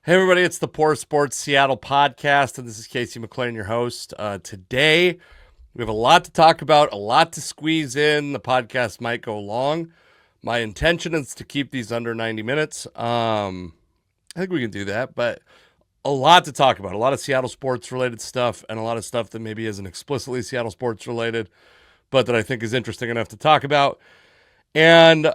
Hey everybody, it's the Poor Sports Seattle podcast, and this is Casey McLean, your host. Today, we have a lot to talk about, a lot to squeeze in. The podcast might go long. My intention is to keep these under 90 minutes. I think we can do that, but a lot to talk about. A lot of Seattle sports related stuff, and a lot of stuff that maybe isn't explicitly Seattle sports related, but that I think is interesting enough to talk about. And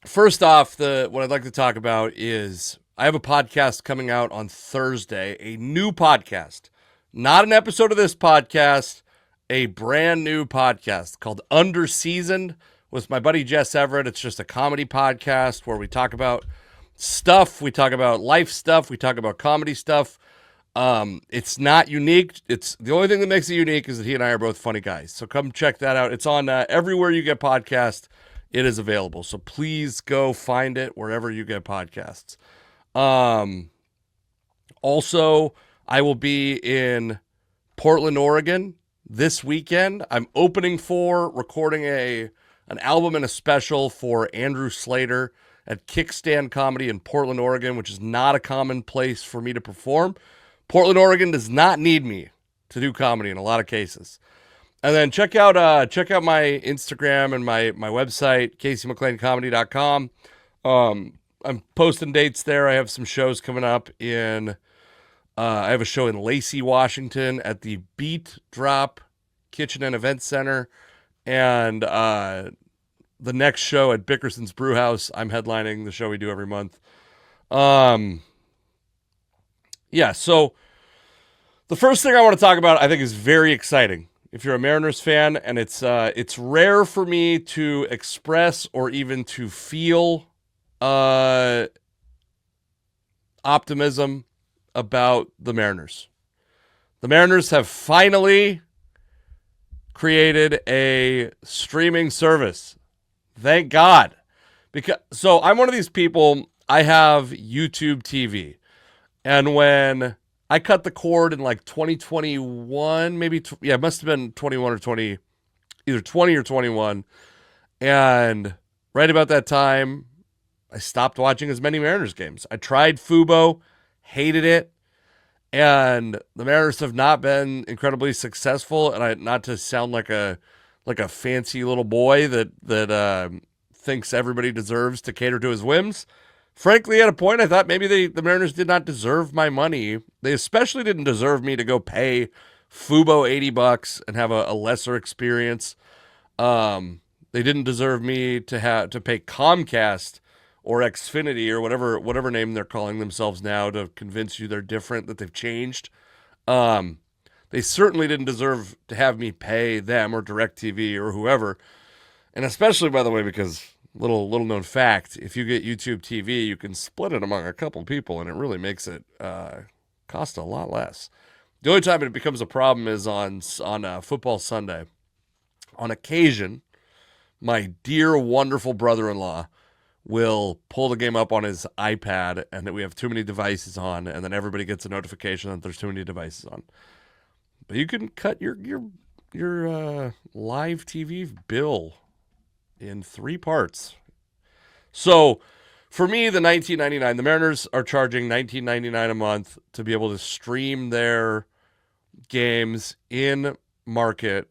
first off, what I'd like to talk about is I have a podcast coming out on Thursday, a new podcast, not an episode of this podcast, a brand new podcast called Underseasoned with my buddy Jess Everett. It's just a comedy podcast where we talk about stuff, we talk about life stuff, we talk about comedy stuff. It's not unique. It's the only thing that makes it unique is that he and I are both funny guys. So come check that out. It's on everywhere you get podcasts. It is available. So please go find it wherever you get podcasts. Also, I will be in Portland, Oregon this weekend. I'm opening for recording an album and a special for Andrew Slater at Kickstand Comedy in Portland, Oregon, which is not a common place for me to perform. Portland, Oregon does not need me to do comedy in a lot of cases. And then check out my Instagram and my website, CaseyMcLeanComedy.com. I'm posting dates there. I have some shows coming up I have a show in Lacey, Washington at the Beat Drop Kitchen and Event Center. And the next show at Bickerson's Brewhouse, I'm headlining the show we do every month. So the first thing I want to talk about, I think, is very exciting. If you're a Mariners fan, and it's rare for me to express or even to feel optimism about the Mariners. The Mariners have finally created a streaming service. Thank God. So I'm one of these people, I have YouTube TV. And when I cut the cord in like 2021, it must have been 21 or 20, either 20 or 21. And right about that time, I stopped watching as many Mariners games. I tried Fubo, hated it, and the Mariners have not been incredibly successful. And not to sound like a fancy little boy that thinks everybody deserves to cater to his whims. Frankly, at a point, I thought maybe the Mariners did not deserve my money. They especially didn't deserve me to go pay Fubo $80 and have a lesser experience. They didn't deserve me to pay Comcast or Xfinity or whatever name they're calling themselves now to convince you they're different, that they've changed. They certainly didn't deserve to have me pay them or DirecTV or whoever. And especially, by the way, because little known fact, if you get YouTube TV, you can split it among a couple people, and it really makes it cost a lot less. The only time it becomes a problem is on Football Sunday. On occasion, my dear, wonderful brother-in-law will pull the game up on his iPad and that we have too many devices on, and then everybody gets a notification that there's too many devices on. But you can cut your live TV bill in 3 parts. So for me, the Mariners are charging $19.99 a month to be able to stream their games in market.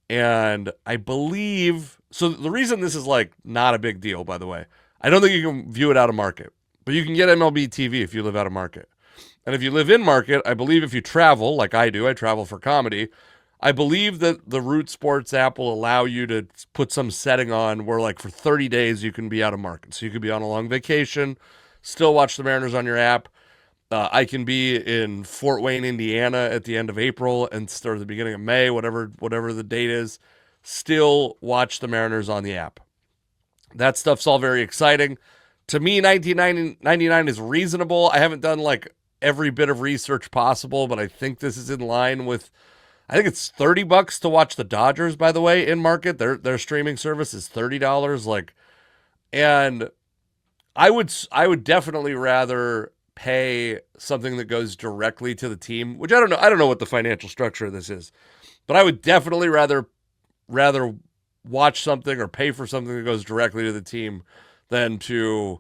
And I believe, so the reason this is like not a big deal, by the way, I don't think you can view it out of market, but you can get MLB TV if you live out of market. And if you live in market, I believe if you travel, like I do, I travel for comedy, I believe that the Root Sports app will allow you to put some setting on where, like, for 30 days you can be out of market. So you could be on a long vacation, still watch the Mariners on your app. I can be in Fort Wayne, Indiana at the end of April and start at the beginning of May, whatever the date is, still watch the Mariners on the app. That stuff's all very exciting. To me, $19.99 is reasonable. I haven't done like every bit of research possible, but I think this is in line with, I think it's $30 to watch the Dodgers, by the way, in market. Their streaming service is $30. And I would definitely rather pay something that goes directly to the team, which I don't know. I don't know what the financial structure of this is, but I would definitely rather watch something or pay for something that goes directly to the team than to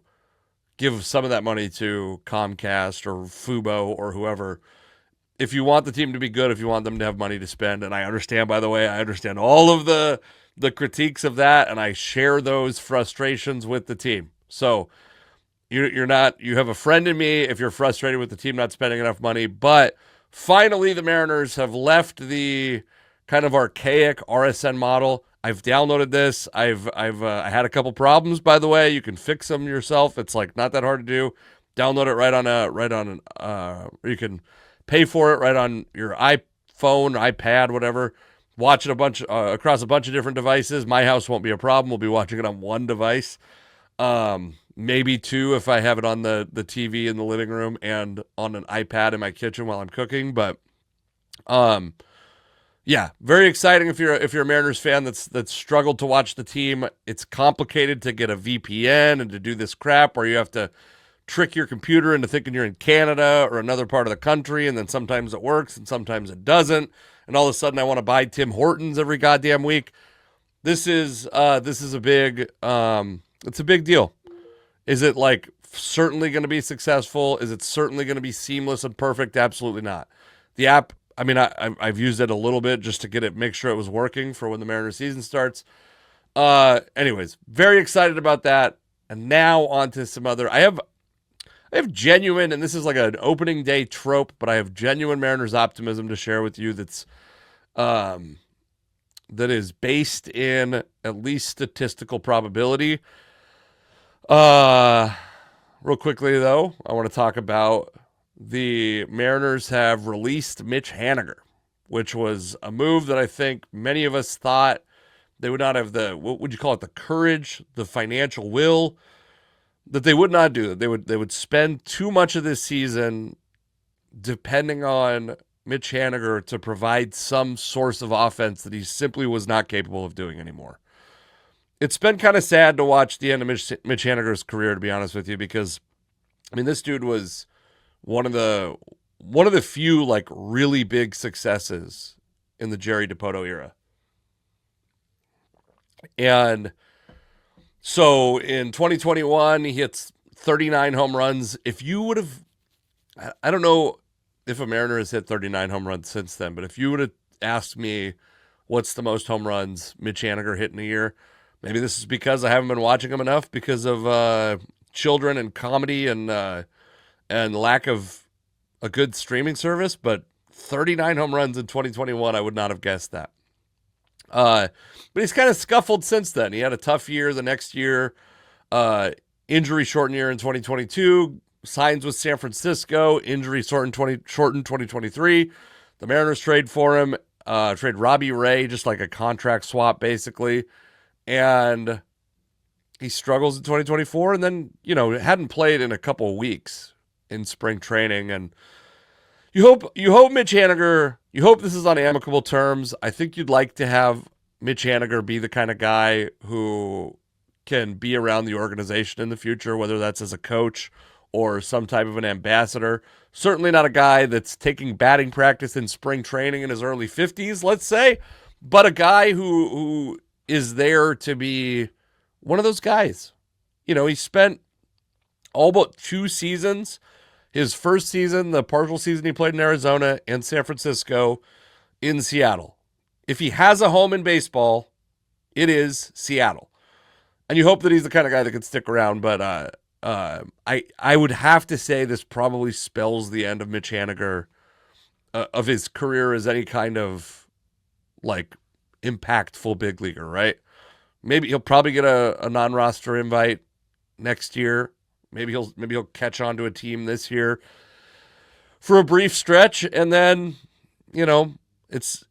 give some of that money to Comcast or Fubo or whoever. If you want the team to be good, if you want them to have money to spend, and I understand, by the way, I understand all of the critiques of that, and I share those frustrations with the team. So you're not, you have a friend in me if you're frustrated with the team not spending enough money. But finally, the Mariners have left the kind of archaic RSN model. I've downloaded this. I had a couple problems, by the way. You can fix them yourself. It's like not that hard to do. Download it you can pay for it right on your iPhone, iPad, whatever. Watch it across a bunch of different devices. My house won't be a problem. We'll be watching it on one device, maybe two if I have it on the TV in the living room and on an iPad in my kitchen while I'm cooking. But yeah, very exciting if you're a Mariners fan that's struggled to watch the team. It's complicated to get a VPN and to do this crap where you have to trick your computer into thinking you're in Canada or another part of the country, and then sometimes it works and sometimes it doesn't. And all of a sudden I want to buy Tim Hortons every goddamn week. This is a big it's a big deal. Is it like certainly going to be successful? Is it certainly going to be seamless and perfect? Absolutely not. The app, I mean, I've used it a little bit just to make sure it was working for when the Mariners season starts. Anyways, very excited about that. And now on to some other, I have genuine, and this is like an opening day trope, but I have genuine Mariners optimism to share with you that is based in at least statistical probability. Real quickly, though, I want to talk about the Mariners have released Mitch Haniger, which was a move that I think many of us thought they would not have what would you call it, the courage, the financial will, that they would not do. They would spend too much of this season depending on Mitch Haniger to provide some source of offense that he simply was not capable of doing anymore. It's been kind of sad to watch the end of Mitch Haniger's career, to be honest with you, because I mean, this dude was one of the few like really big successes in the Jerry Dipoto era. And so in 2021, he hits 39 home runs. If you would have, I don't know if a Mariner has hit 39 home runs since then, but if you would have asked me what's the most home runs Mitch Haniger hit in a year, maybe this is because I haven't been watching him enough because of children and comedy and lack of a good streaming service, but 39 home runs in 2021, I would not have guessed that. But he's kind of scuffled since then. He had a tough year the next year, injury shortened year in 2022, signs with San Francisco, injury shortened 2023. The Mariners trade for him, trade Robbie Ray, just like a contract swap basically. And he struggles in 2024 and then, hadn't played in a couple of weeks in spring training. And you hope Mitch Haniger, you hope this is on amicable terms. I think you'd like to have Mitch Haniger be the kind of guy who can be around the organization in the future, whether that's as a coach or some type of an ambassador. Certainly not a guy that's taking batting practice in spring training in his early 50s, let's say, but a guy who is there to be one of those guys. He spent all but 2 seasons. His first season, the partial season he played in Arizona and San Francisco, in Seattle. If he has a home in baseball, it is Seattle. And you hope that he's the kind of guy that can stick around, but I would have to say this probably spells the end of Mitch Haniger, of his career as any kind of like impactful big leaguer, right? Maybe he'll probably get a non-roster invite next year. Maybe he'll catch on to a team this year for a brief stretch, and then it's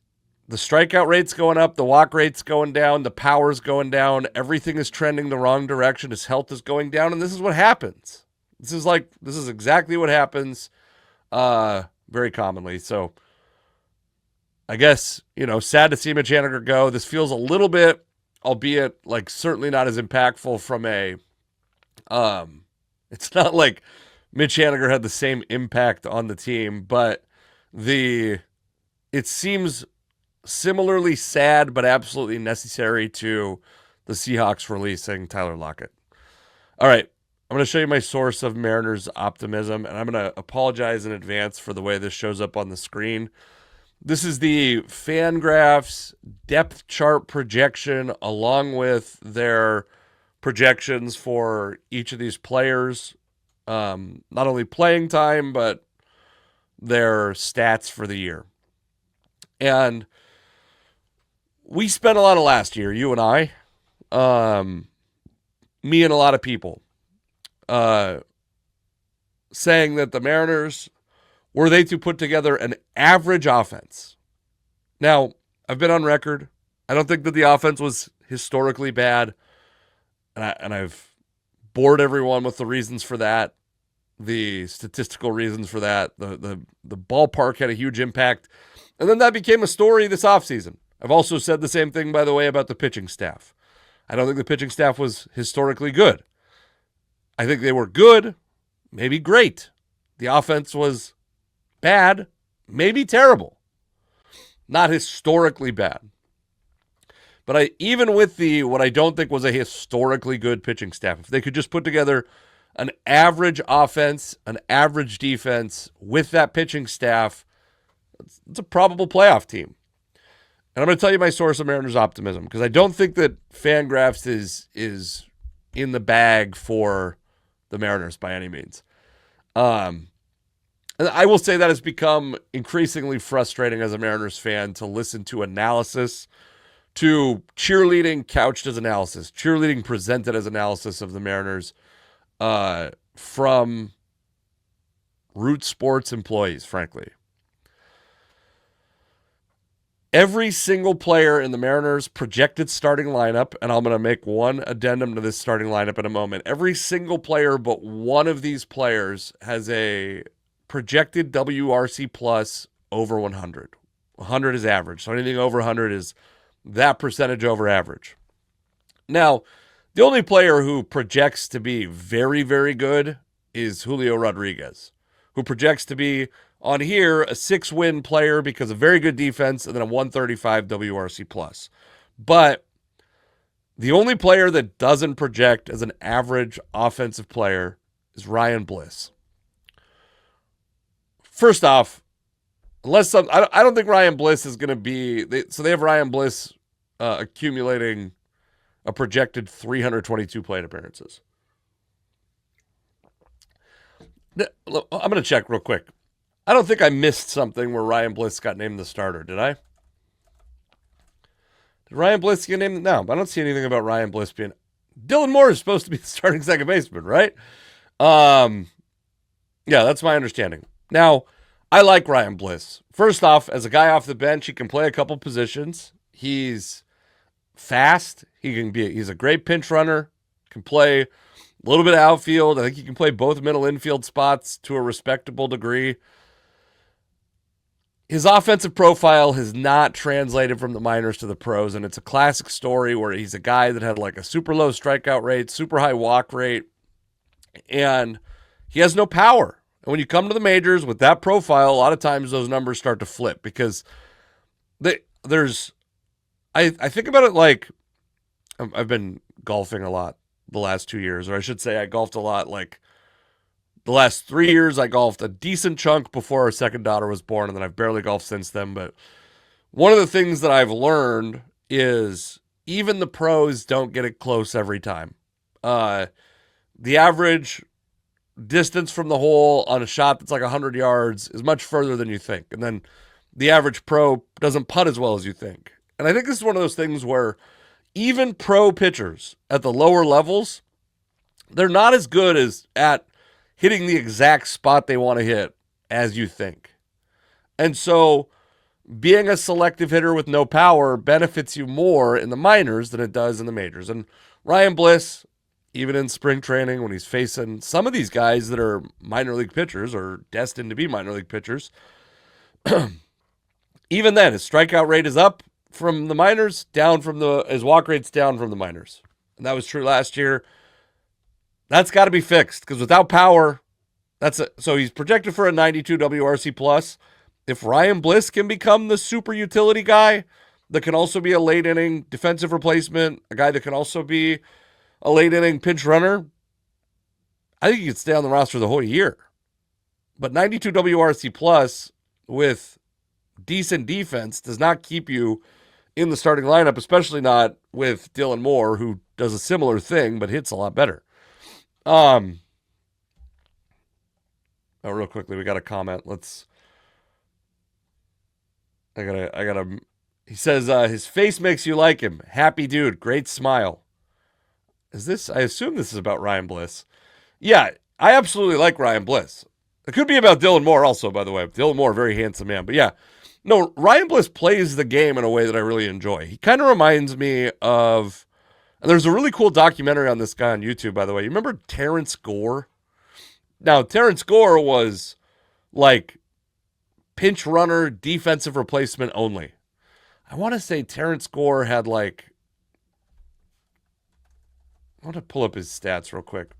the strikeout rate's going up, the walk rate's going down, the power's going down, everything is trending the wrong direction. His health is going down, and this is what happens. This is exactly what happens, very commonly. So I guess sad to see Mitch Haniger go. This feels a little bit, albeit like certainly not as impactful from a it's not like Mitch Haniger had the same impact on the team, but it seems similarly sad, but absolutely necessary to the Seahawks releasing Tyler Lockett. All right. I'm going to show you my source of Mariners optimism, and I'm going to apologize in advance for the way this shows up on the screen. This is the Fangraphs depth chart projection along with their projections for each of these players. Not only playing time, but their stats for the year. And we spent a lot of last year, you and I, me and a lot of people, saying that the Mariners, were they to put together an average offense. Now, I've been on record. I don't think that the offense was historically bad. And I've bored everyone with the reasons for that, the statistical reasons for that. The ballpark had a huge impact. And then that became a story this offseason. I've also said the same thing, by the way, about the pitching staff. I don't think the pitching staff was historically good. I think they were good, maybe great. The offense was bad, maybe terrible. Not historically bad. But even with what I don't think was a historically good pitching staff, if they could just put together an average offense, an average defense with that pitching staff, it's a probable playoff team. And I'm going to tell you my source of Mariners optimism, because I don't think that Fangraphs is in the bag for the Mariners by any means. And I will say that has become increasingly frustrating as a Mariners fan to listen to analysis, to cheerleading couched as analysis, cheerleading presented as analysis of the Mariners from Root Sports employees, frankly. Every single player in the Mariners' projected starting lineup, and I'm going to make one addendum to this starting lineup in a moment, every single player but one of these players has a projected WRC plus over 100. 100 is average, so anything over 100 is that percentage over average. Now, the only player who projects to be very, very good is Julio Rodriguez, who projects to be on here a 6-win player because of very good defense and then a 135 WRC plus. But the only player that doesn't project as an average offensive player is Ryan Bliss. First off, I don't think Ryan Bliss is going to be. They have Ryan Bliss accumulating a projected 322 plate appearances. I'm going to check real quick. I don't think I missed something where Ryan Bliss got named the starter, did I? Did Ryan Bliss get named? No, I don't see anything about Ryan Bliss being. Dylan Moore is supposed to be the starting second baseman, right? Yeah, that's my understanding. Now, I like Ryan Bliss. First off, as a guy off the bench, he can play a couple positions. He's fast. He's a great pinch runner. Can play a little bit of outfield. I think he can play both middle infield spots to a respectable degree. His offensive profile has not translated from the minors to the pros, and it's a classic story where he's a guy that had like a super low strikeout rate, super high walk rate, and he has no power. And when you come to the majors with that profile, a lot of times those numbers start to flip because I think about it like I've been golfing a lot the last 2 years, or I should say I golfed a lot like the last 3 years. I golfed a decent chunk before our second daughter was born, and then I've barely golfed since then. But one of the things that I've learned is even the pros don't get it close every time. The average distance from the hole on a shot that's like 100 yards is much further than you think. And then the average pro doesn't putt as well as you think. And I think this is one of those things where even pro pitchers at the lower levels, they're not as good at hitting the exact spot they want to hit as you think. And so being a selective hitter with no power benefits you more in the minors than it does in the majors. And Ryan Bliss, even in spring training, when he's facing some of these guys that are minor league pitchers or destined to be minor league pitchers, even then, his strikeout rate is up from the minors, his walk rate's down from the minors. And that was true last year. That's got to be fixed because without power, so he's projected for a 92 WRC plus. If Ryan Bliss can become the super utility guy that can also be a late inning defensive replacement, a guy that can also be a late inning pinch runner, I think he could stay on the roster the whole year. But 92 WRC plus with decent defense does not keep you in the starting lineup, especially not with Dylan Moore, who does a similar thing but hits a lot better. Oh, real quickly, we got a comment. He says, his face makes you like him. Happy dude. Great smile. I assume this is about Ryan Bliss. Yeah, I absolutely like Ryan Bliss. It could be about Dylan Moore also, by the way. Dylan Moore, very handsome man. But yeah, no, Ryan Bliss plays the game in a way that I really enjoy. He kind of reminds me of, and there's a really cool documentary on this guy on YouTube, by the way. You remember Terrence Gore? Now, Terrence Gore was like pinch runner, defensive replacement only. I want to say Terrence Gore had like, I want to pull up his stats real quick.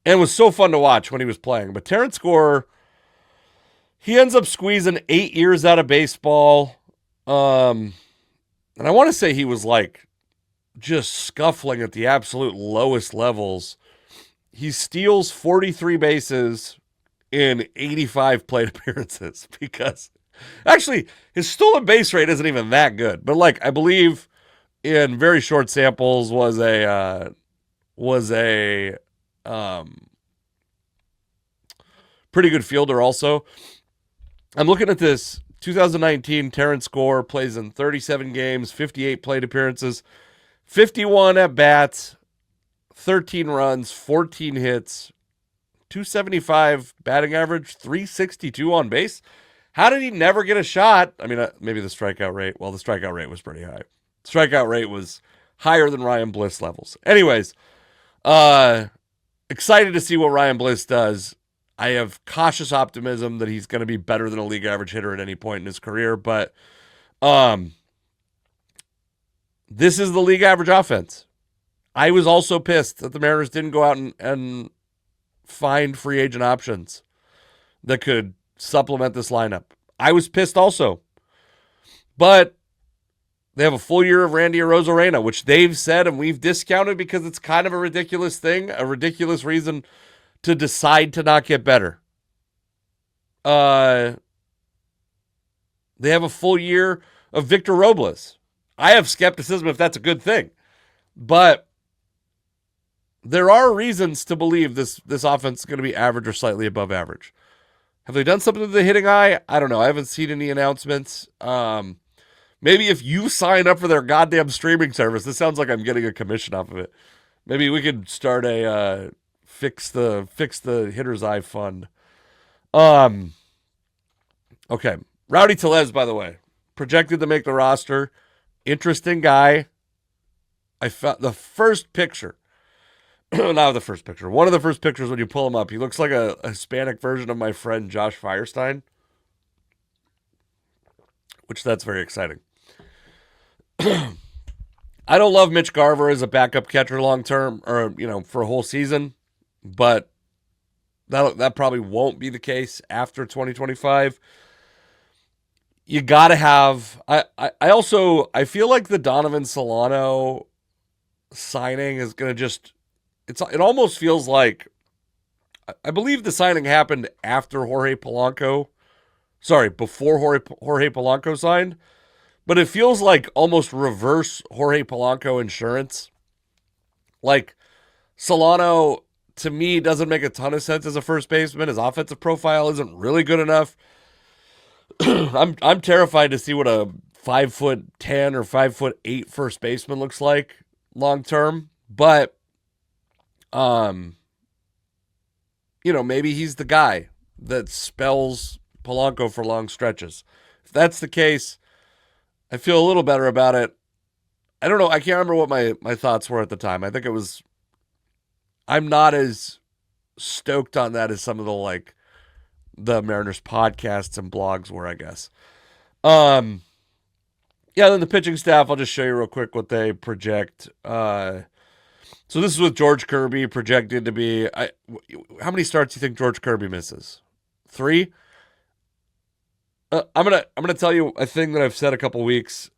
And it was so fun to watch when he was playing. But Terrence Gore, he ends up squeezing 8 years out of baseball. And I want to say he was like just scuffling at the absolute lowest levels. He steals 43 bases in 85 plate appearances because actually his stolen base rate isn't even that good. But like I believe in very short samples was a pretty good fielder also. I'm looking at this 2019 Terrence Gore plays in 37 games, 58 plate appearances, 51 at bats, 13 runs, 14 hits, 275 batting average, 362 on base. How did he never get a shot? I mean, maybe the strikeout rate. Well, the strikeout rate was pretty high. Strikeout rate was higher than Ryan Bliss levels. Anyways, excited to see what Ryan Bliss does. I have cautious optimism that he's going to be better than a league average hitter at any point in his career, but this is the league average offense. I was also pissed that the Mariners didn't go out and find free agent options that could supplement this lineup. I was pissed also. But they have a full year of Randy Arozarena, which they've said and we've discounted because it's kind of a ridiculous thing, a ridiculous reason to decide to not get better. They have a full year of Victor Robles. I have skepticism if that's a good thing. But there are reasons to believe this offense is going to be average or slightly above average. Have they done something to the hitting eye? I don't know. I haven't seen any announcements. Maybe if you sign up for their goddamn streaming service, this sounds like I'm getting a commission off of it. Maybe we could start a fix the hitter's eye fund. Okay. Rowdy Tellez, by the way, projected to make the roster. Interesting guy. I found the first picture. Not the first picture. One of the first pictures when you pull him up, he looks like a Hispanic version of my friend Josh Firestein, which that's very exciting. I don't love Mitch Garver as a backup catcher long term, or for a whole season, but that probably won't be the case after 2025. You gotta have. I feel like the Donovan Solano signing is gonna just. It almost feels like, I believe the signing happened after Jorge Polanco. Sorry, before Jorge Polanco signed. But it feels like almost reverse Jorge Polanco insurance. Like, Solano, to me, doesn't make a ton of sense as a first baseman. His offensive profile isn't really good enough. I'm terrified to see what a 5'10" or 5'8" first baseman looks like long term. But maybe he's the guy that spells Polanco for long stretches. If that's the case, I feel a little better about it. I don't know. I can't remember what my thoughts were at the time. I think it was, I'm not as stoked on that as some of the Mariners podcasts and blogs were, I guess. Then the pitching staff, I'll just show you real quick what they project. So this is with George Kirby projected to be. How many starts do you think George Kirby misses? 3. I'm gonna tell you a thing that I've said a couple weeks,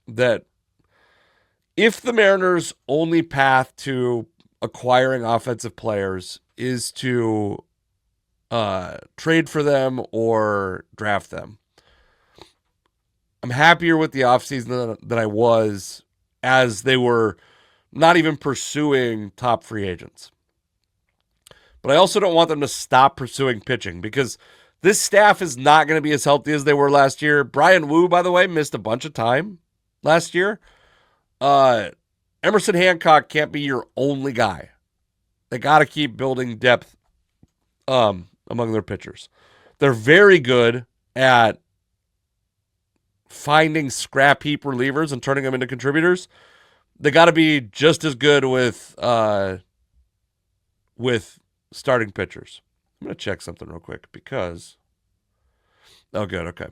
that if the Mariners' only path to acquiring offensive players is to trade for them or draft them. I'm happier with the offseason than I was as they were not even pursuing top free agents. But I also don't want them to stop pursuing pitching because this staff is not going to be as healthy as they were last year. Brian Wu, by the way, missed a bunch of time last year. Emerson Hancock can't be your only guy. They got to keep building depth among their pitchers. They're very good at finding scrap heap relievers and turning them into contributors. They got to be just as good with starting pitchers. I'm going to check something real quick because... Oh, good. Okay.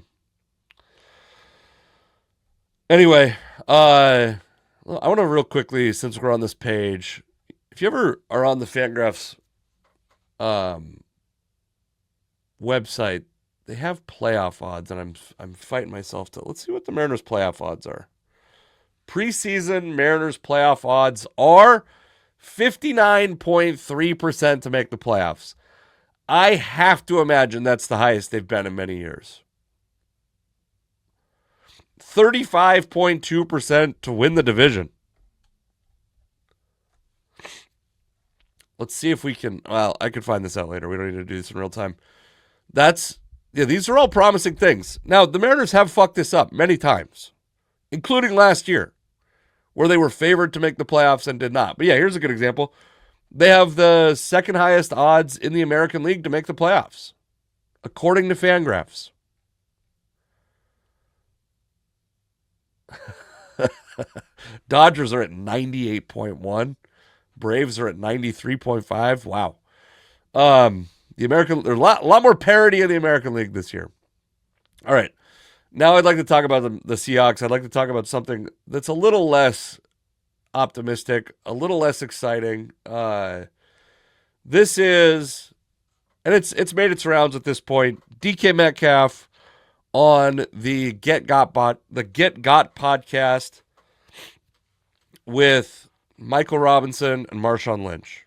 Anyway, I want to real quickly, since we're on this page, if you ever are on the Fangraphs website, they have playoff odds, and I'm fighting myself to... Let's see what the Mariners' playoff odds are. Preseason Mariners playoff odds are 59.3% to make the playoffs. I have to imagine that's the highest they've been in many years. 35.2% to win the division. Let's see if we can... Well, I could find this out later. We don't need to do this in real time. These are all promising things. Now, the Mariners have fucked this up many times, including last year, where they were favored to make the playoffs and did not. But yeah, here's a good example. They have the second highest odds in the American League to make the playoffs, according to Fangraphs. Dodgers are at 98.1. Braves are at 93.5. Wow. There's a lot more parity in the American League this year. All right. Now I'd like to talk about the Seahawks. I'd like to talk about something that's a little less optimistic, a little less exciting. This is, and it's made its rounds at this point, DK Metcalf on the Get Got podcast with Michael Robinson and Marshawn Lynch.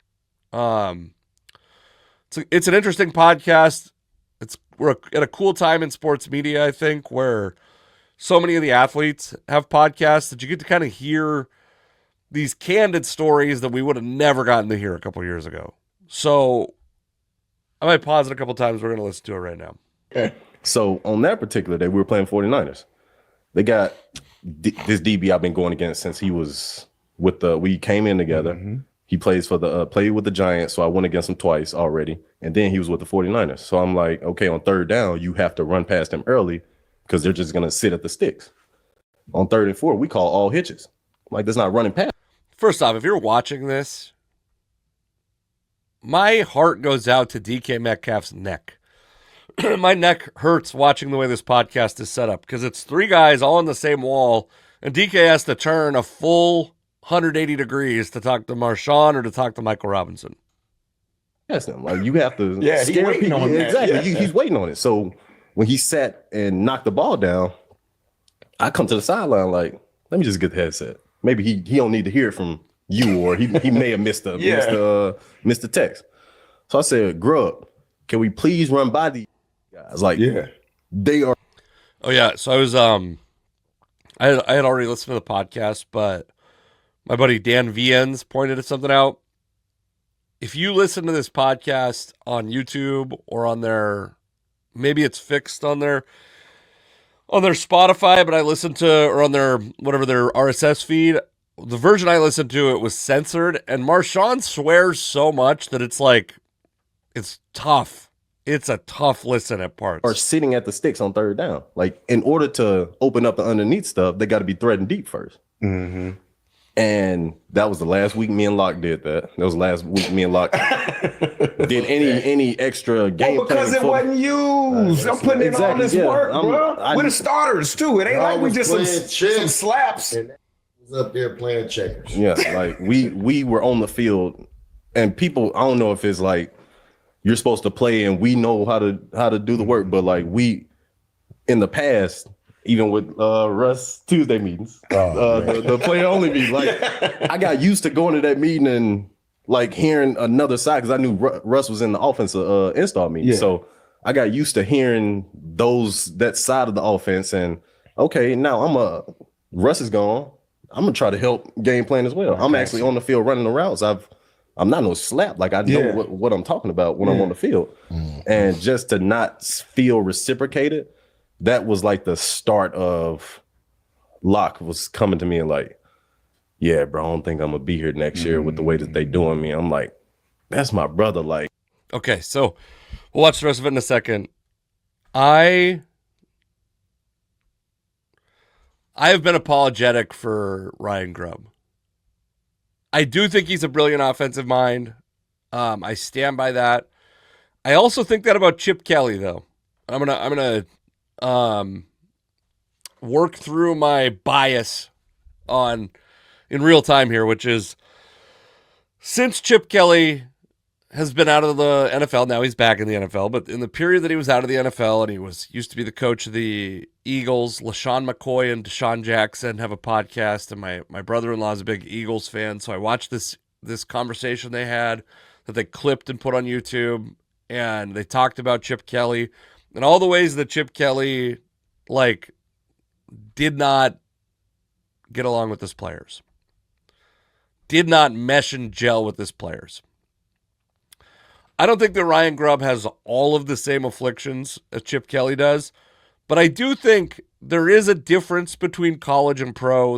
It's an interesting podcast. We're at a cool time in sports media, I think, where so many of the athletes have podcasts that you get to kind of hear these candid stories that we would have never gotten to hear a couple years ago. So I might pause it a couple times. We're going to listen to it right now. Okay. So on that particular day, we were playing 49ers. They got this DB I've been going against since he was we came in together. Mm-hmm. He plays for played with the Giants, so I went against him twice already. And then he was with the 49ers. So I'm like, okay, on third down, you have to run past him early because they're just going to sit at the sticks. On 3rd and 4, we call all hitches. Like, that's not running past. First off, if you're watching this, my heart goes out to DK Metcalf's neck. My neck hurts watching the way this podcast is set up because it's three guys all on the same wall, and DK has to turn a full 180 degrees to talk to Marshawn or to talk to Michael Robinson. Yes, like you have to he's waiting on that. Exactly. Yeah. He's waiting on it. So when he sat and knocked the ball down, I come to the sideline like, let me just get the headset. Maybe he don't need to hear it from you, or he may have missed the text. So I said, Grub, can we please run by these guys? Like, they are. Oh yeah. So I was I had already listened to the podcast, but my buddy Dan Viens pointed at something out. If you listen to this podcast on YouTube or on maybe it's fixed on their Spotify, but I listened to, or on their RSS feed, the version I listened to, it was censored, and Marshawn swears so much that it's like, it's tough. It's a tough listen at parts. Or sitting at the sticks on 3rd down. Like, in order to open up the underneath stuff, they got to be threading deep first. Mm-hmm. And that was the last week me and Locke did that. That was the last week me and Locke did any extra game. Well, because it wasn't used. I'm putting in all this work, bro. We're the starters, too. It ain't like we just some slaps. And was up there playing checkers. Yeah, like we were on the field, and people, I don't know if it's like you're supposed to play and we know how to do the work, but like we, in the past, even with Russ Tuesday meetings, the player only meeting. Like I got used to going to that meeting and like hearing another side because I knew Russ was in the offensive install meeting. Yeah. So I got used to hearing that side of the offense. And okay, now Russ is gone. I'm gonna try to help game plan as well. I'm actually on the field running the routes. I'm not no slap. Like I know what I'm talking about when I'm on the field. And just to not feel reciprocated, that was like the start of Locke was coming to me and like, yeah, bro, I don't think I'm gonna be here next year with the way that they doing me. I'm like, that's my brother. Like, okay, so we'll watch the rest of it in a second. I have been apologetic for Ryan Grubb. I do think he's a brilliant offensive mind. I stand by that. I also think that about Chip Kelly, though. I'm gonna work through my bias in real time here, which is since Chip Kelly has been out of the NFL, now he's back in the NFL, but in the period that he was out of the NFL and he used to be the coach of the Eagles, LaShawn McCoy and Deshaun Jackson have a podcast, and my brother-in-law is a big Eagles fan, so I watched this conversation they had that they clipped and put on YouTube, and they talked about Chip Kelly and all the ways that Chip Kelly did not get along with his players, did not mesh and gel with his players. I don't think that Ryan Grubb has all of the same afflictions as Chip Kelly does, but I do think there is a difference between college and pro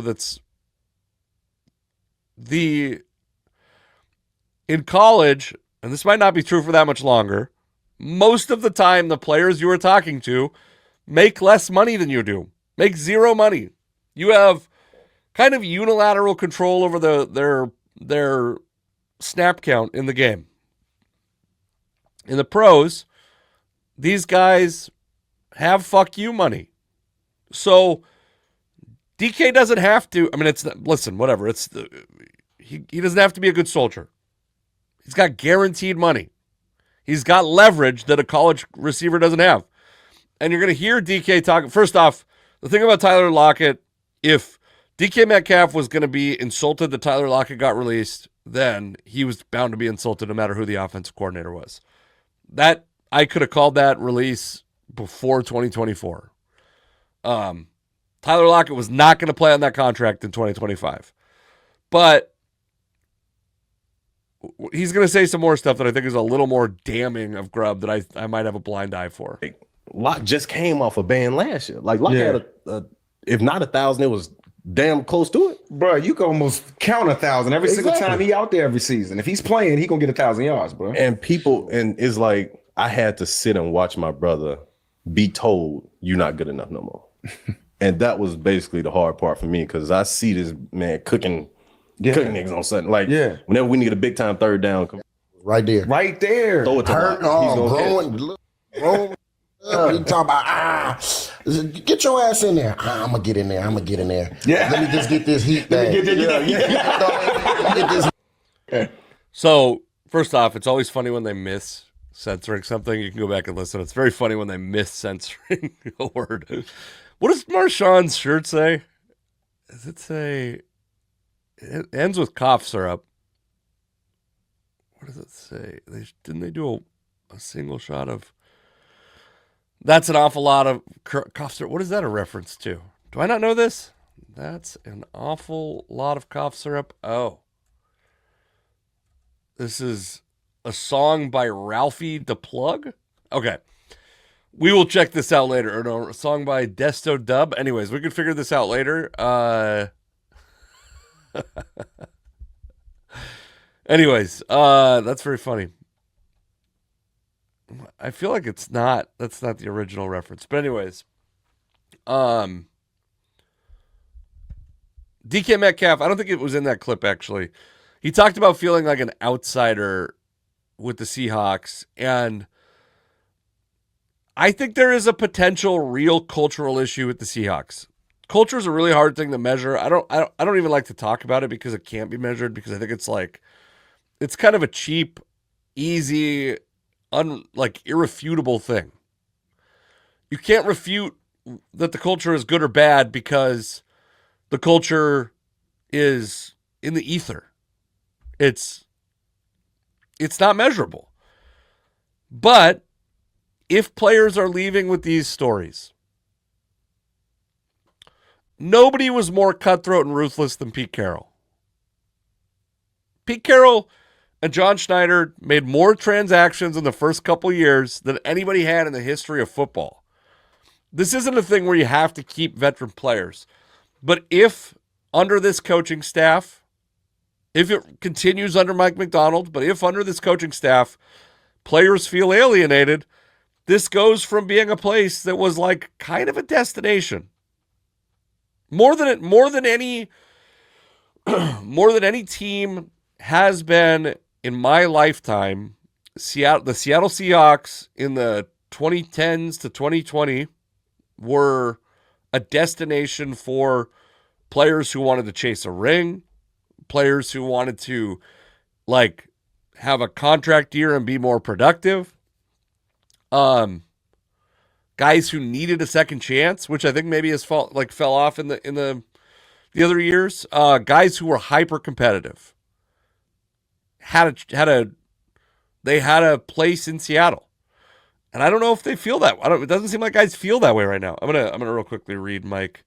in college, and this might not be true for that much longer, most of the time the players you are talking to make less money than you do, make zero money. You have kind of unilateral control over their snap count in the game. In the pros, these guys have fuck you money. So DK doesn't have to, whatever. He doesn't have to be a good soldier. He's got guaranteed money. He's got leverage that a college receiver doesn't have. And you're going to hear DK talk. First off, the thing about Tyler Lockett, if DK Metcalf was going to be insulted that Tyler Lockett got released, then he was bound to be insulted no matter who the offensive coordinator was. That I could have called that release before 2024. Tyler Lockett was not going to play on that contract in 2025. But he's going to say some more stuff that I think is a little more damning of Grubb that I might have a blind eye for. Locke just came off a ban last year. Like Locke had if not 1,000, it was damn close to it. Bro, you can almost count 1,000 every single time he out there every season. If he's playing, he gonna get 1,000 yards, bro. And it's like I had to sit and watch my brother be told you're not good enough no more. And that was basically the hard part for me because I see this man cooking niggas on Sunday. Like whenever we need a big time third down, right there. Throw it to growing. You talking about get your ass in there. I'm gonna get in there. Yeah. Let me just get this heat thing. So first off, it's always funny when they miss censoring something. You can go back and listen. It's very funny when they miss censoring a word. What does Marshawn's shirt say? Does it say? It ends with cough syrup. What does it say? Didn't they do a single shot of? That's an awful lot of cough syrup. What is that a reference to? Do I not know this? That's an awful lot of cough syrup. Oh. This is a song by Ralphie the Plug? Okay. We will check this out later. Or no, a song by Desto Dub. Anyways, we can figure this out later. Anyways, that's very funny. I feel like that's not the original reference. But anyways, DK Metcalf, I don't think it was in that clip actually. He talked about feeling like an outsider with the Seahawks, and I think there is a potential real cultural issue with the Seahawks. Culture is a really hard thing to measure. I don't even like to talk about it because it can't be measured, because I think it's kind of a cheap, easy, irrefutable thing. You can't refute that the culture is good or bad because the culture is in the ether. It's It's not measurable. But if players are leaving with these stories, nobody was more cutthroat and ruthless than Pete Carroll. Pete Carroll and John Schneider made more transactions in the first couple years than anybody had in the history of football. This isn't a thing where you have to keep veteran players. But if under this coaching staff, if it continues under Mike Macdonald, but if under this coaching staff, players feel alienated, this goes from being a place that was like kind of a destination. More than any team has been in my lifetime. The Seattle Seahawks in the 2010s to 2020 were a destination for players who wanted to chase a ring, players who wanted to like have a contract year and be more productive. Guys who needed a second chance, which I think maybe fell off in the other years. Guys who were hyper competitive had a place in Seattle, and I don't know if they feel that. It doesn't seem like guys feel that way right now. I'm gonna real quickly read Mike.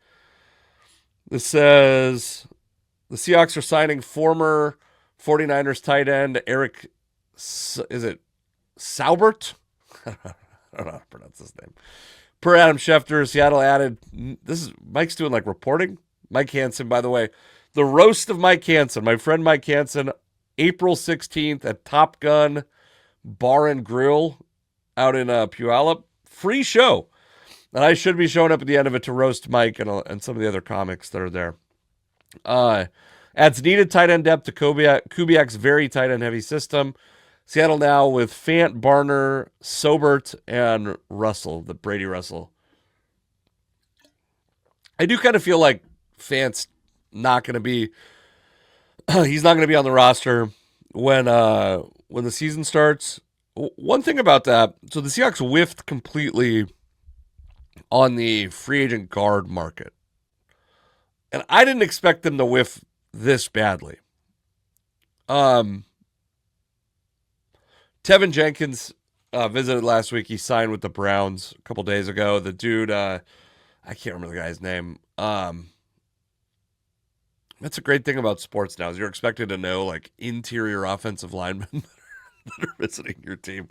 This says the Seahawks are signing former 49ers tight end Eric. Is it Saubert? I don't know how to pronounce this name. Per Adam Schefter, Seattle added. This is Mike's doing like reporting. Mike Hansen, by the way, the roast of Mike Hansen, my friend Mike Hansen, April 16th at Top Gun Bar and Grill out in Puyallup. Free show. And I should be showing up at the end of it to roast Mike and some of the other comics that are there. Adds needed tight end depth to Kubiak's very tight end heavy system. Seattle now with Fant, Barner, Sobert, and Russell, the Brady Russell. I do kind of feel like Fant's not going to be he's not going to be on the roster when the season starts. One thing about that, so the Seahawks whiffed completely on the free agent guard market. And I didn't expect them to whiff this badly. Tevin Jenkins visited last week. He signed with the Browns a couple days ago. The dude, I can't remember the guy's name. That's a great thing about sports now is you're expected to know like interior offensive linemen that are visiting your team.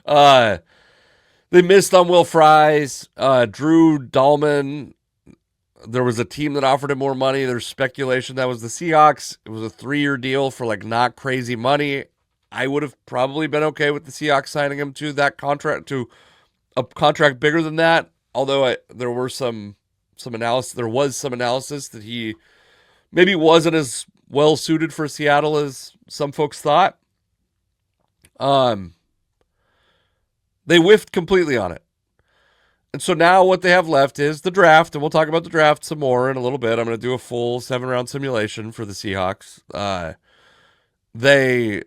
They missed on Will Fries, Drew Dahlman. There was a team that offered him more money. There's speculation that was the Seahawks. It was a 3-year deal for like not crazy money. I would have probably been okay with the Seahawks signing him to that contract, to a contract bigger than that. Although there was some analysis that he maybe wasn't as well suited for Seattle as some folks thought. They whiffed completely on it. And so now what they have left is the draft, and we'll talk about the draft some more in a little bit. I'm going to do a full 7-round simulation for the Seahawks. They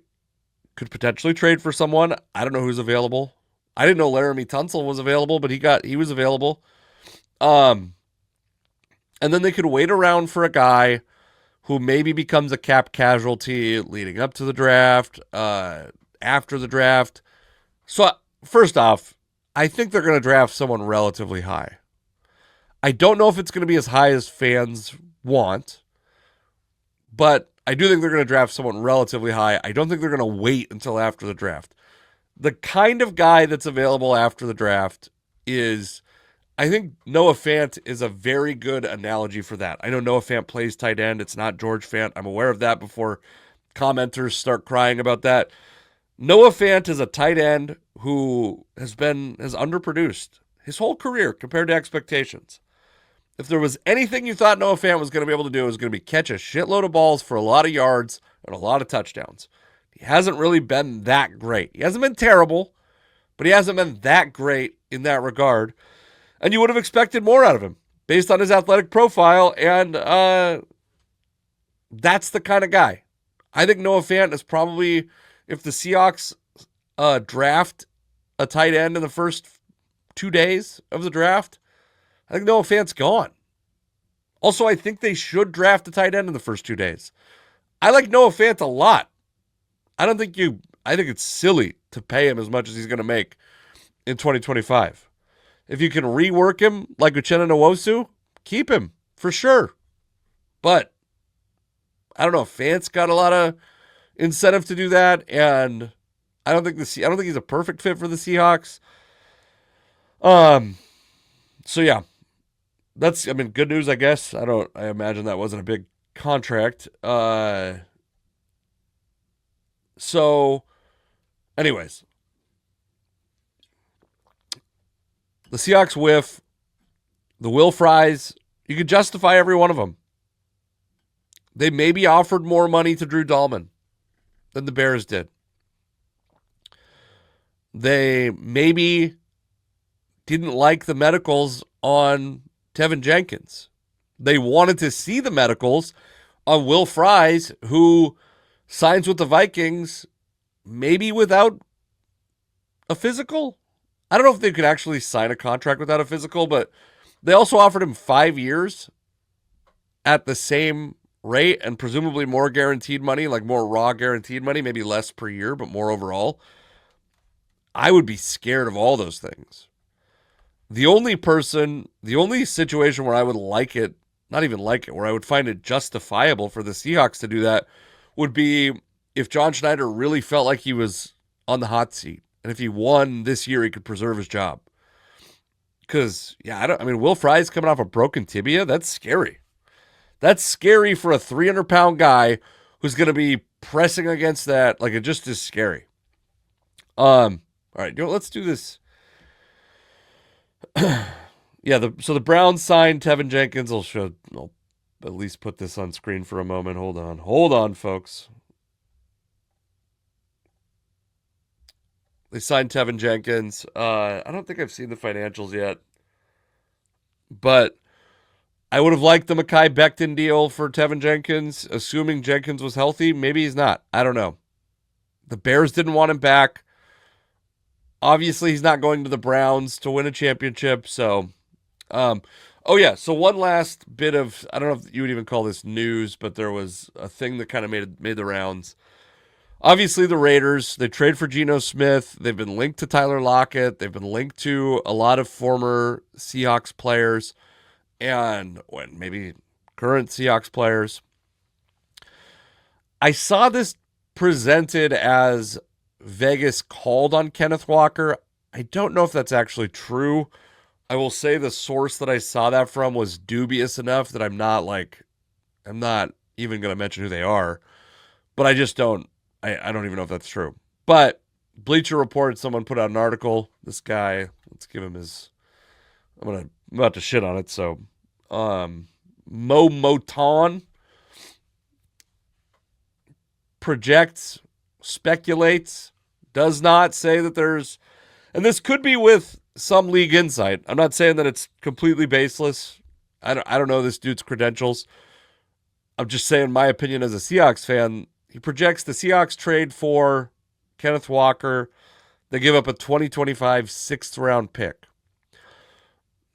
could potentially trade for someone. I don't know who's available. I didn't know Laramie Tunsil was available, but he was available. And then they could wait around for a guy who maybe becomes a cap casualty leading up to the draft, after the draft. So first off, I think they're going to draft someone relatively high. I don't know if it's going to be as high as fans want, but I do think they're going to draft someone relatively high. I don't think they're going to wait until after the draft. The kind of guy that's available after the draft is, I think Noah Fant is a very good analogy for that. I know Noah Fant plays tight end. It's not George Fant. I'm aware of that before commenters start crying about that. Noah Fant is a tight end who has underproduced his whole career compared to expectations. If there was anything you thought Noah Fant was going to be able to do, it was going to be catch a shitload of balls for a lot of yards and a lot of touchdowns. He hasn't really been that great. He hasn't been terrible, but he hasn't been that great in that regard. And you would have expected more out of him based on his athletic profile, and that's the kind of guy. I think Noah Fant is probably, if the Seahawks draft a tight end in the first 2 days of the draft, I think Noah Fant's gone. Also, I think they should draft a tight end in the first 2 days. I like Noah Fant a lot. I I think it's silly to pay him as much as he's going to make in 2025. If you can rework him like Uchenna Nwosu, keep him for sure. But I don't know. Fant's got a lot of incentive to do that, and I don't think he's a perfect fit for the Seahawks. So yeah, good news, I guess. I imagine that wasn't a big contract. So anyways, the Seahawks whiff, the Will Fries, you could justify every one of them. They maybe offered more money to Drew Dahlman than the Bears did. They maybe didn't like the medicals on Tevin Jenkins. They wanted to see the medicals on Will Fries, who signs with the Vikings maybe without a physical. I don't know if they could actually sign a contract without a physical, but they also offered him 5 years at the same rate and presumably more guaranteed money, like more raw guaranteed money, maybe less per year, but more overall. I would be scared of all those things. The only situation where I would like it, not even like it, where I would find it justifiable for the Seahawks to do that would be if John Schneider really felt like he was on the hot seat. And if he won this year, he could preserve his job. Because, Will Fries coming off a broken tibia, that's scary. That's scary for a 300-pound guy who's going to be pressing against that. Like, it just is scary. All right, let's do this. So the Browns signed Tevin Jenkins. I'll at least put this on screen for a moment. Hold on, folks. They signed Tevin Jenkins. I don't think I've seen the financials yet, but I would have liked the Mekhi Becton deal for Tevin Jenkins, assuming Jenkins was healthy. Maybe he's not. I don't know. The Bears didn't want him back. Obviously, he's not going to the Browns to win a championship. So, so one last bit of, I don't know if you would even call this news, but there was a thing that kind of made the rounds. Obviously, the Raiders, they trade for Geno Smith. They've been linked to Tyler Lockett. They've been linked to a lot of former Seahawks players and maybe current Seahawks players. I saw this presented as Vegas called on Kenneth Walker. I don't know if that's actually true. I will say the source that I saw that from was dubious enough that I'm not even going to mention who they are. But I just don't. I don't even know if that's true. But Bleacher Report, someone put out an article. This guy, let's give him his. I'm about to shit on it. So, Mo Moton projects, speculates, does not say that there's, and this could be with some league insight. I'm not saying that it's completely baseless. I don't know this dude's credentials. I'm just saying my opinion as a Seahawks fan. He projects the Seahawks trade for Kenneth Walker. They give up a 2025 sixth-round pick.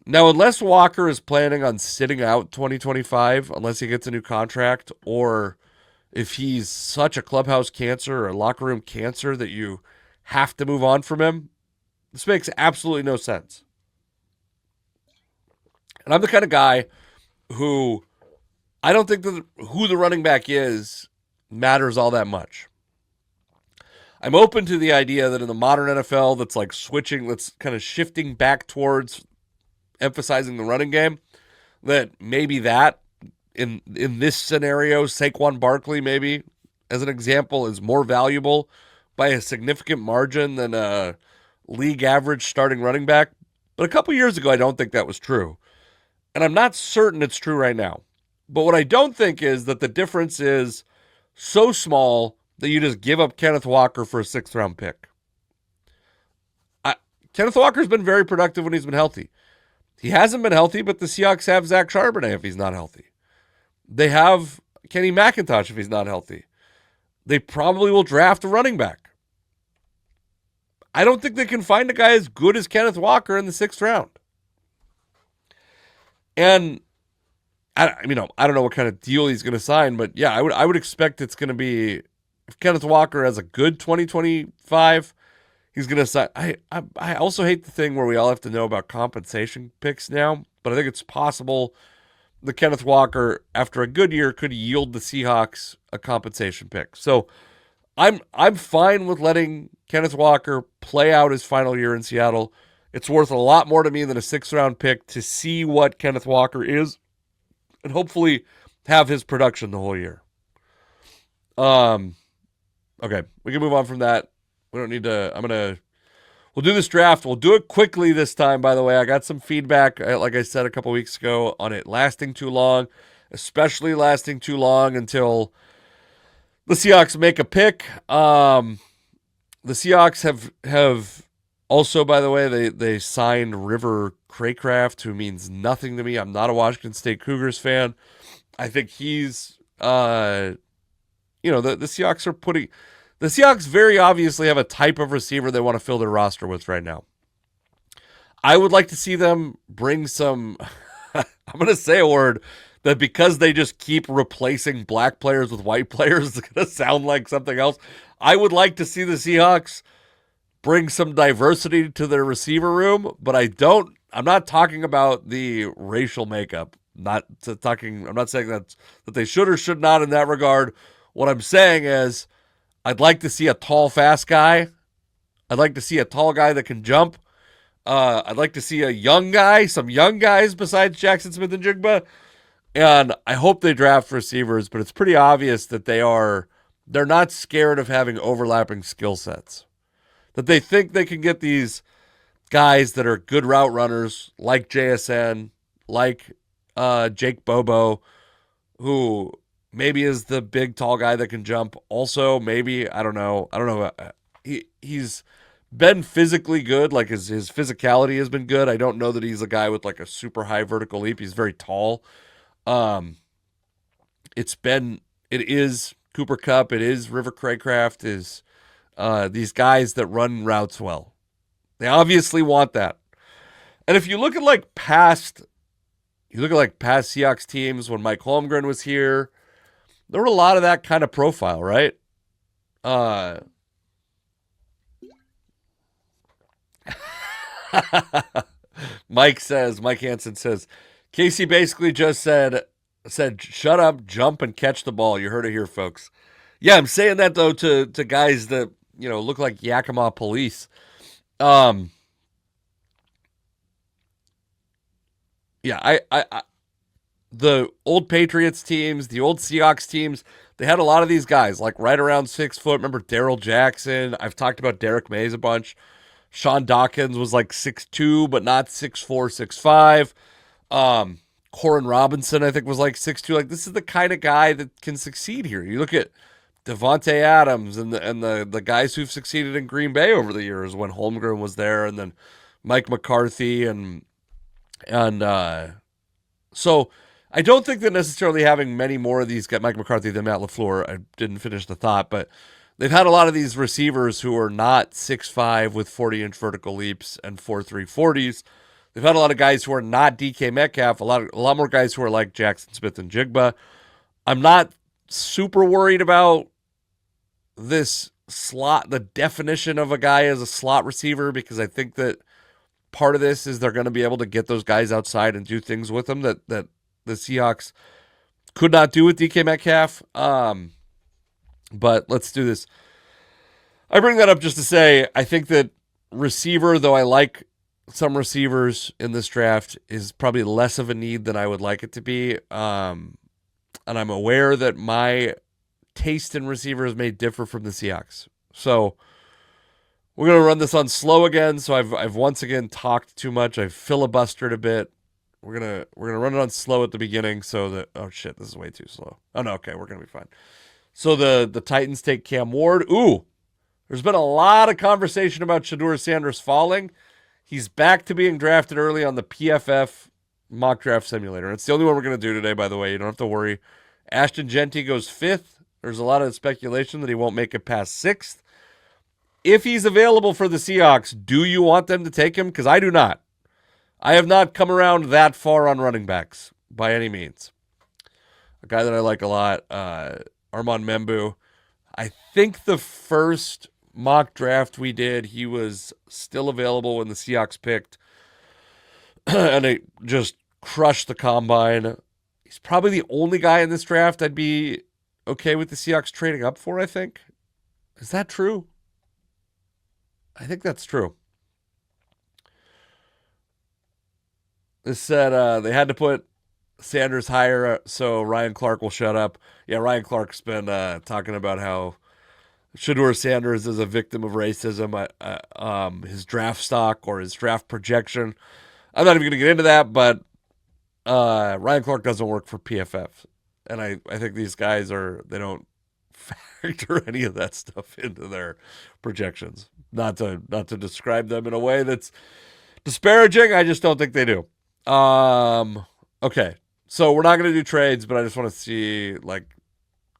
Now, unless Walker is planning on sitting out 2025, unless he gets a new contract, or if he's such a clubhouse cancer or a locker room cancer that you have to move on from him, this makes absolutely no sense. And I'm the kind of guy who I don't think that who the running back is matters all that much. I'm open to the idea that in the modern NFL that's like switching, that's kind of shifting back towards emphasizing the running game, that maybe that in this scenario, Saquon Barkley maybe, as an example, is more valuable by a significant margin than a league average starting running back. But a couple years ago, I don't think that was true. And I'm not certain it's true right now. But what I don't think is that the difference is so small that you just give up Kenneth Walker for a sixth-round pick. Kenneth Walker's been very productive when he's been healthy. He hasn't been healthy, but the Seahawks have Zach Charbonnet if he's not healthy. They have Kenny McIntosh if he's not healthy. They probably will draft a running back. I don't think they can find a guy as good as Kenneth Walker in the sixth round. And I don't know what kind of deal he's going to sign, but yeah, I would expect it's going to be if Kenneth Walker has a good 2025, he's going to sign. I also hate the thing where we all have to know about compensation picks now, but I think it's possible that Kenneth Walker, after a good year, could yield the Seahawks a compensation pick. So I'm fine with letting Kenneth Walker play out his final year in Seattle. It's worth a lot more to me than a 6th-round pick to see what Kenneth Walker is and hopefully have his production the whole year. Okay, we can move on from that. We don't need to. We'll do this draft. We'll do it quickly this time, by the way. I got some feedback, like I said a couple weeks ago, on it lasting too long, especially lasting too long until the Seahawks make a pick. The Seahawks have also, by the way, they signed River Craycraft, who means nothing to me. I'm not a Washington State Cougars fan. I think he's, the Seahawks are putting... The Seahawks very obviously have a type of receiver they want to fill their roster with right now. I would like to see them bring some... I'm going to say a word that because they just keep replacing black players with white players, it's going to sound like something else. I would like to see the Seahawks bring some diversity to their receiver room, but I'm not talking about the racial makeup. I'm not saying that they should or should not in that regard. What I'm saying is I'd like to see a tall, fast guy. I'd like to see a tall guy that can jump. I'd like to see some young guys besides Jackson Smith-Njigba. And I hope they draft receivers, but it's pretty obvious that they're not scared of having overlapping skill sets. That they think they can get these guys that are good route runners, like JSN, like Jake Bobo, who maybe is the big, tall guy that can jump. Also, maybe, I don't know. He's been physically good. Like his physicality has been good. I don't know that he's a guy with like a super high vertical leap. He's very tall. It is Cooper Kupp. It is River Craycraft. Is these guys that run routes well. They obviously want that. And if you look at past Seahawks teams when Mike Holmgren was here, there were a lot of that kind of profile, right? Mike Hansen says, Casey basically just said, shut up, jump, and catch the ball. You heard it here, folks. Yeah, I'm saying that, though, to guys that, look like Yakima police. Yeah, the old Patriots teams, the old Seahawks teams, they had a lot of these guys, like right around 6 foot. Remember Darrell Jackson? I've talked about Derek Mays a bunch. Sean Dawkins was like 6'2", but not 6'4", 6'5". Corin Robinson, I think, was like 6'2". Like, this is the kind of guy that can succeed here. You look at Devontae Adams and the guys who've succeeded in Green Bay over the years when Holmgren was there, and then Mike McCarthy and so I don't think that necessarily having many more of these guys, Mike McCarthy than Matt LaFleur, I didn't finish the thought, but they've had a lot of these receivers who are not 6'5" with 40-inch vertical leaps and 4.3 40s. They've had a lot of guys who are not DK Metcalf, a lot more guys who are like Jackson Smith-Njigba. I'm not super worried about this slot, the definition of a guy as a slot receiver, because I think that part of this is they're going to be able to get those guys outside and do things with them that the Seahawks could not do with DK Metcalf. But let's do this. I bring that up just to say I think that receiver, though I like some receivers in this draft, is probably less of a need than I would like it to be. And I'm aware that my taste in receivers may differ from the Seahawks. So we're going to run this on slow again. So I've once again talked too much. I've filibustered a bit. We're gonna run it on slow at the beginning so that, oh shit, this is way too slow. Oh no, okay, we're gonna be fine. So the Titans take Cam Ward. Ooh, there's been a lot of conversation about Shedeur Sanders falling. He's back to being drafted early on the PFF mock draft simulator. It's the only one we're gonna do today, by the way. You don't have to worry. Ashton Genty goes 5th. There's a lot of speculation that he won't make it past 6th. If he's available for the Seahawks, do you want them to take him? Because I do not. I have not come around that far on running backs by any means. A guy that I like a lot, Armand Membu. I think the first mock draft we did, he was still available when the Seahawks picked, and it just crushed the combine. He's probably the only guy in this draft I'd be okay with the Seahawks trading up for, I think. Is that true? I think that's true. This said they had to put Sanders higher so Ryan Clark will shut up. Yeah, Ryan Clark's been talking about how Shedeur Sanders is a victim of racism. His draft stock or his draft projection. I'm not even going to get into that, but Ryan Clark doesn't work for PFF. And I think these guys they don't factor any of that stuff into their projections. Not to describe them in a way that's disparaging. I just don't think they do. Okay. So we're not going to do trades, but I just want to see, like,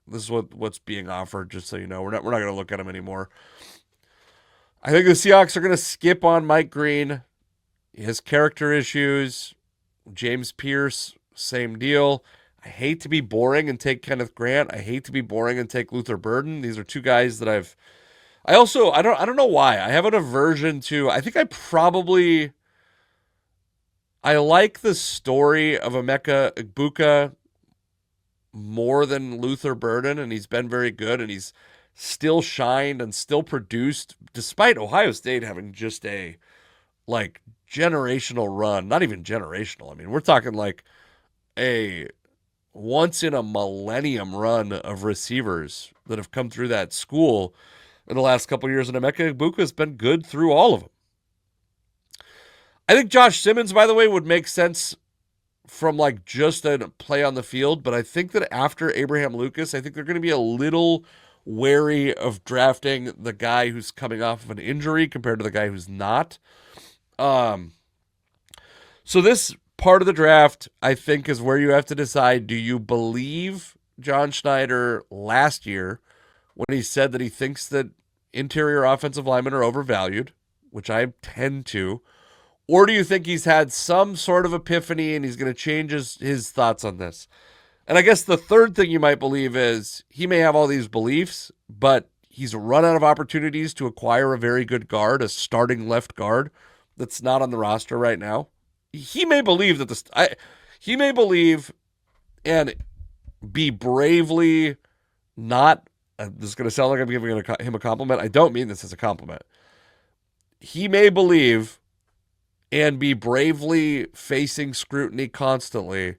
this is what's being offered, just so you know. We're not going to look at them anymore. I think the Seahawks are going to skip on Mike Green. He has character issues. James Pierce, same deal. I hate to be boring and take Kenneth Grant. I hate to be boring and take Luther Burden. These are two guys that I don't know why. I have an aversion to, I think I like the story of Emeka Egbuka more than Luther Burden, and he's been very good, and he's still shined and still produced, despite Ohio State having just a, like, generational run. Not even generational. I mean, we're talking like a once-in-a-millennium run of receivers that have come through that school in the last couple of years, and Emeka Egbuka has been good through all of them. I think Josh Simmons, by the way, would make sense from like just a play on the field, but I think that after Abraham Lucas, I think they're going to be a little wary of drafting the guy who's coming off of an injury compared to the guy who's not. So this part of the draft, I think, is where you have to decide, do you believe John Schneider last year when he said that he thinks that interior offensive linemen are overvalued, which I tend to, or do you think he's had some sort of epiphany and he's going to change his thoughts on this? And I guess the third thing you might believe is he may have all these beliefs, but he's run out of opportunities to acquire a very good guard, a starting left guard that's not on the roster right now. He may believe that he may believe and be bravely not. This is going to sound like I'm giving him a compliment. I don't mean this as a compliment. He may believe and be bravely facing scrutiny constantly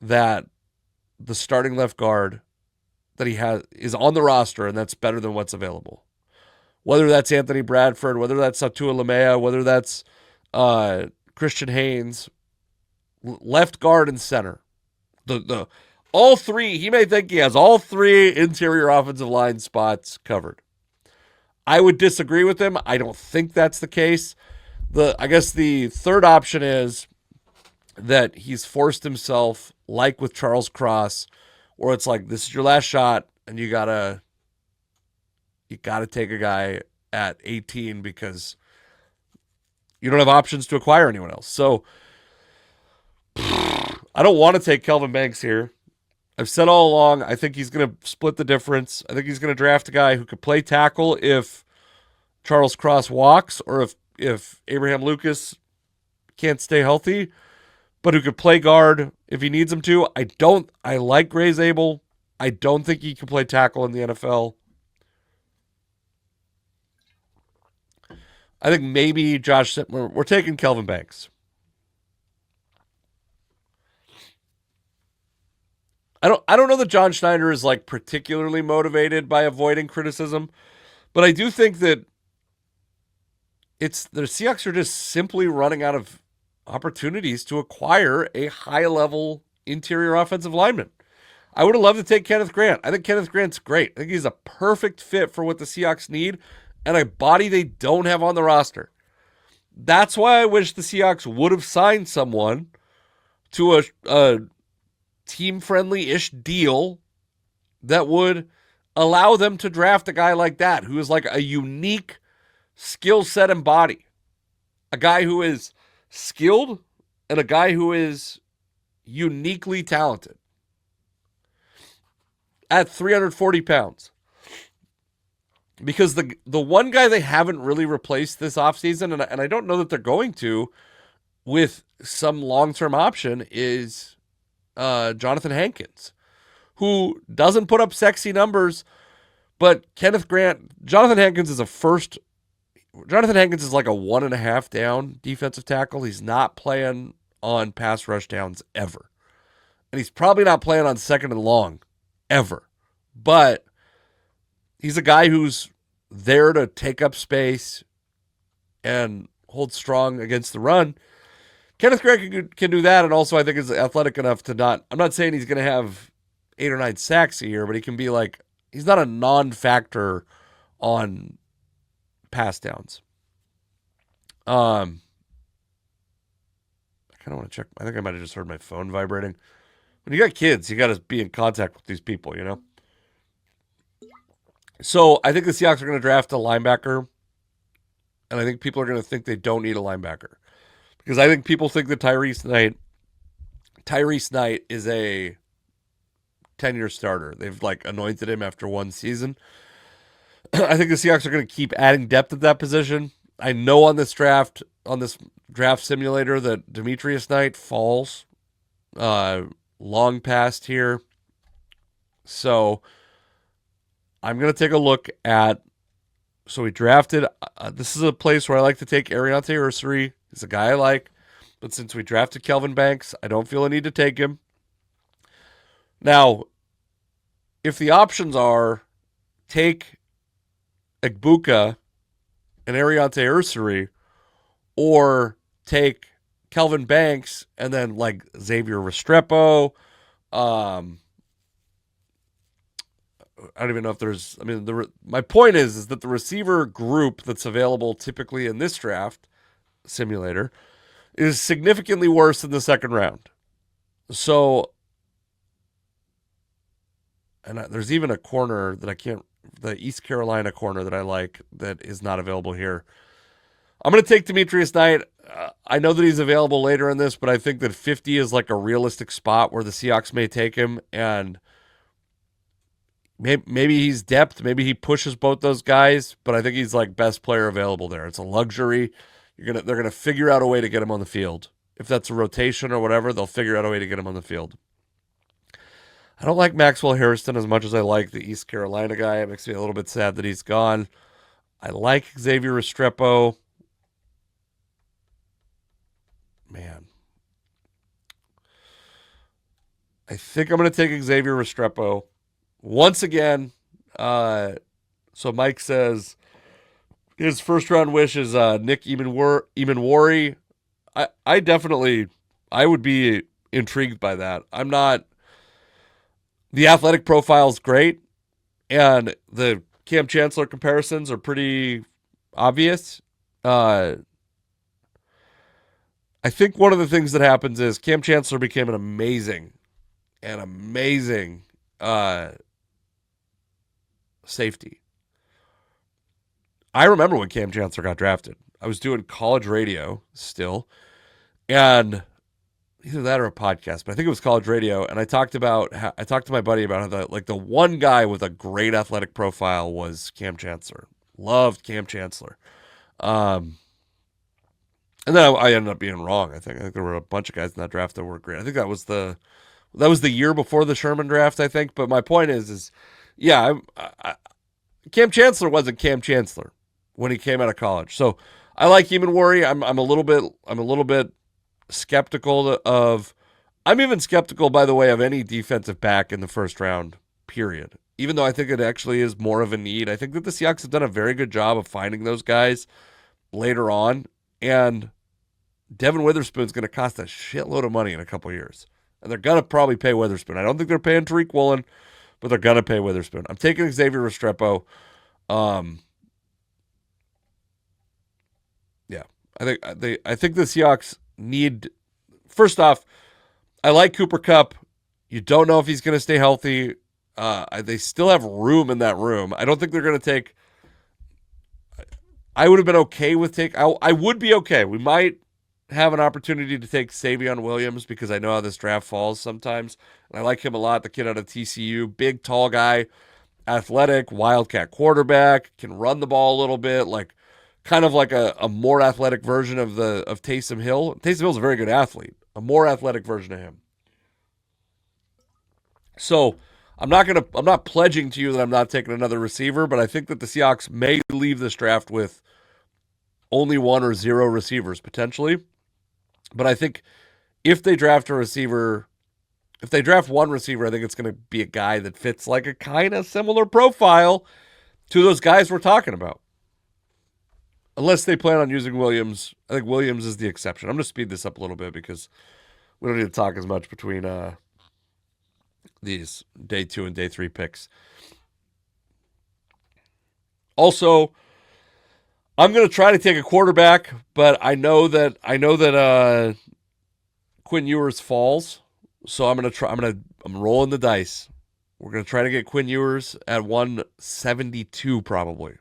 that the starting left guard that he has is on the roster, and that's better than what's available. Whether that's Anthony Bradford, whether that's Satua Lamea, whether that's Christian Haynes, left guard and center. The all three, he may think he has all three interior offensive line spots covered. I would disagree with him. I don't think that's the case. I guess the third option is that he's forced himself, like with Charles Cross, where it's like, this is your last shot, and you gotta take a guy at 18 because you don't have options to acquire anyone else. So I don't want to take Kelvin Banks here. I've said all along, I think he's going to split the difference. I think he's going to draft a guy who could play tackle if Charles Cross walks or if Abraham Lucas can't stay healthy, but who could play guard if he needs him to. I like Gray Zabel. I don't think he can play tackle in the NFL. I think maybe we're taking Kelvin Banks. I don't know that John Schneider is like particularly motivated by avoiding criticism, but I do think that the Seahawks are just simply running out of opportunities to acquire a high-level interior offensive lineman. I would have loved to take Kenneth Grant. I think Kenneth Grant's great. I think he's a perfect fit for what the Seahawks need and a body they don't have on the roster. That's why I wish the Seahawks would have signed someone to a team-friendly-ish deal that would allow them to draft a guy like that who is like a unique skill set and body. A guy who is skilled and a guy who is uniquely talented. At 340 pounds. because the one guy they haven't really replaced this offseason, and I don't know that they're going to with some long-term option, is Jonathan Hankins, who doesn't put up sexy numbers, but Jonathan Hankins is like a 1.5 down defensive tackle. He's not playing on pass rush downs ever. And he's probably not playing on second and long ever. But he's a guy who's there to take up space and hold strong against the run. Kenneth Grant can do that, and also I think is athletic enough to not. I'm not saying he's going to have 8 or 9 sacks a year, but he can be like, he's not a non-factor on pass downs. I kind of want to check. I think I might have just heard my phone vibrating. When you got kids, you got to be in contact with these people, you know? So I think the Seahawks are going to draft a linebacker, and I think people are going to think they don't need a linebacker. Because I think people think that Tyrese Knight is a 10-year starter. They've like anointed him after one season. I think the Seahawks are going to keep adding depth at that position. I know on this draft simulator that Demetrius Knight falls long past here. So I'm going to take a look at, so we drafted, this is a place where I like to take Ariante Ursary. He's a guy I like, but since we drafted Kelvin Banks, I don't feel a need to take him. Now, if the options are take Egbuka and Ariante Ursary, or take Kelvin Banks and then like Xavier Restrepo, I don't even know if there's, I mean, my point is that the receiver group that's available typically in this draft simulator is significantly worse in the second round. So, and there's even a corner that I can't, the East Carolina corner that I like that is not available here. I'm going to take Demetrius Knight. I know that he's available later in this, but I think that 50 is like a realistic spot where the Seahawks may take him, and maybe he's depth. Maybe he pushes both those guys, but I think he's like best player available there. It's a luxury. They're gonna figure out a way to get him on the field. If that's a rotation or whatever, they'll figure out a way to get him on the field. I don't like Maxwell Harrison as much as I like the East Carolina guy. It makes me a little bit sad that he's gone. I like Xavier Restrepo. Man. I think I'm going to take Xavier Restrepo. Once again, so Mike says his first round wish is Nick Emanwari. I would be intrigued by that. I'm not. The athletic profile is great, and the Cam Chancellor comparisons are pretty obvious. I think one of the things that happens is Cam Chancellor became an amazing safety. I remember when Cam Chancellor got drafted. I was doing college radio still, and either that or a podcast, but I think it was college radio. And I talked to my buddy about how the one guy with a great athletic profile was Cam Chancellor. Loved Cam Chancellor. And then I ended up being wrong. I think there were a bunch of guys in that draft that were great. I think that was the year before the Sherman draft, I think. But my point is yeah, Cam Chancellor wasn't Cam Chancellor when he came out of college. So I like Emanwari. I'm a little bit skeptical of. I'm even skeptical, by the way, of any defensive back in the first round. Period. Even though I think it actually is more of a need. I think that the Seahawks have done a very good job of finding those guys later on, and Devin Witherspoon's going to cost a shitload of money in a couple years. And they're going to probably pay Witherspoon. I don't think they're paying Tariq Woolen, but they're going to pay Witherspoon. I'm taking Xavier Restrepo. Yeah. I think the Seahawks need, first off, I like Cooper Kupp. You don't know if he's going to stay healthy. They still have room in that room. I don't think they're going to take, I would have been okay with I would be okay. We might have an opportunity to take Savion Williams because I know how this draft falls sometimes. And I like him a lot, the kid out of TCU. Big, tall guy. athletic, wildcat quarterback, can run the ball a little bit, like kind of like a more athletic version of Taysom Hill. Taysom Hill's a very good athlete, a more athletic version of him. So I'm not pledging to you that I'm not taking another receiver, but I think that the Seahawks may leave this draft with only 1 or 0 receivers potentially. But I think if they draft one receiver, I think it's going to be a guy that fits like a kind of similar profile to those guys we're talking about. Unless they plan on using Williams. I think Williams is the exception. I'm going to speed this up a little bit because we don't need to talk as much between these day 2 and day 3 picks. Also, I'm going to try to take a quarterback, but I know that Quinn Ewers falls, so I'm rolling the dice. We're going to try to get Quinn Ewers at 172 probably,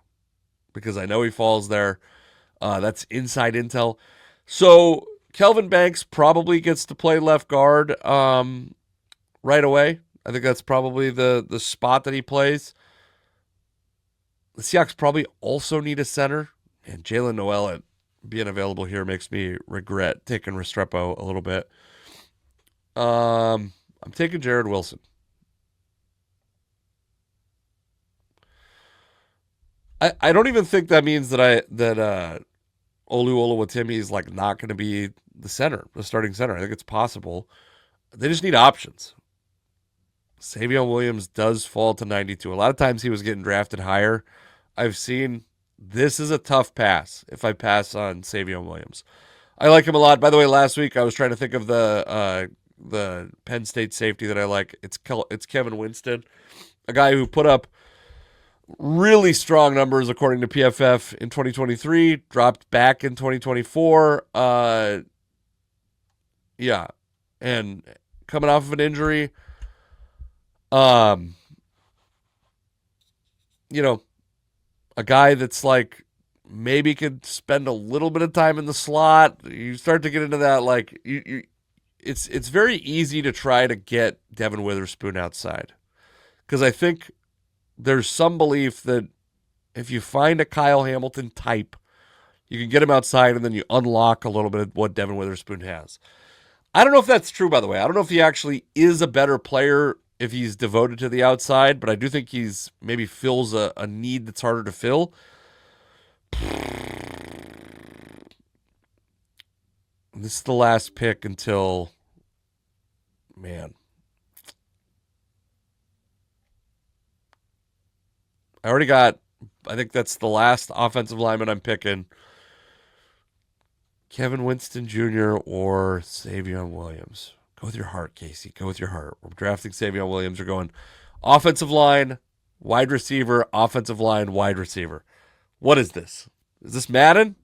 because I know he falls there. That's inside intel. So Kelvin Banks probably gets to play left guard right away. I think that's probably the spot that he plays. The Seahawks probably also need a center. And Jalen Noel being available here makes me regret taking Restrepo a little bit. I'm taking Jared Wilson. I don't even think that means that Olu Oluwatimi is like not going to be the starting center. I think it's possible. They just need options. Savion Williams does fall to 92. A lot of times he was getting drafted higher. I've seen this is a tough pass if I pass on Savion Williams. I like him a lot. By the way, last week I was trying to think of the Penn State safety that I like. It's Kevin Winston, a guy who put up really strong numbers according to PFF in 2023, dropped back in 2024. And coming off of an injury. A guy that's like maybe could spend a little bit of time in the slot. You start to get into that, like it's very easy to try to get Devin Witherspoon outside, because I think there's some belief that if you find a Kyle Hamilton type, you can get him outside and then you unlock a little bit of what Devin Witherspoon has. I don't know if that's true, by the way. I don't know if he actually is a better player if he's devoted to the outside, but I do think he's maybe fills a need that's harder to fill. This is the last pick until, man. I think that's the last offensive lineman I'm picking. Kevin Winston Jr. or Savion Williams. Go with your heart, Casey. Go with your heart. We're drafting Savion Williams. We're going offensive line, wide receiver, offensive line, wide receiver. What is this? Is this Madden?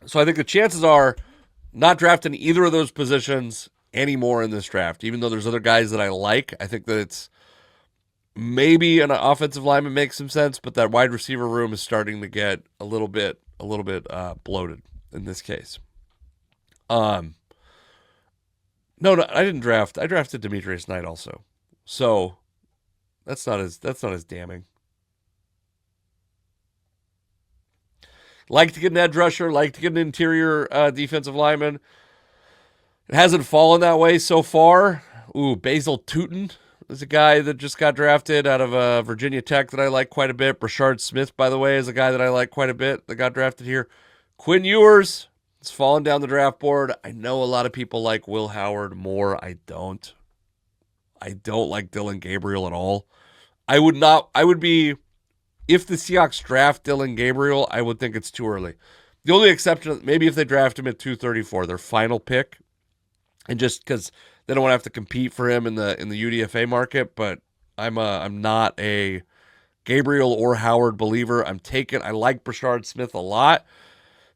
So I think the chances are not drafting either of those positions anymore in this draft, even though there's other guys that I like. I think that it's maybe an offensive lineman makes some sense, but that wide receiver room is starting to get a little bit bloated in this case. No, I didn't draft. I drafted Demetrius Knight also, so that's not as damning. Like to get an edge rusher, like to get an interior defensive lineman. It hasn't fallen that way so far. Basil Tootin is a guy that just got drafted out of Virginia Tech that I like quite a bit. Brashard Smith, by the way, is a guy that I like quite a bit that got drafted here. Quinn Ewers has fallen down the draft board. I know a lot of people like Will Howard more. I don't like Dylan Gabriel at all. If the Seahawks draft Dylan Gabriel, I would think it's too early. The only exception, maybe if they draft him at 234, their final pick, and just because they don't want to have to compete for him in the UDFA market. But I'm not a Gabriel or Howard believer. I like Brashard Smith a lot.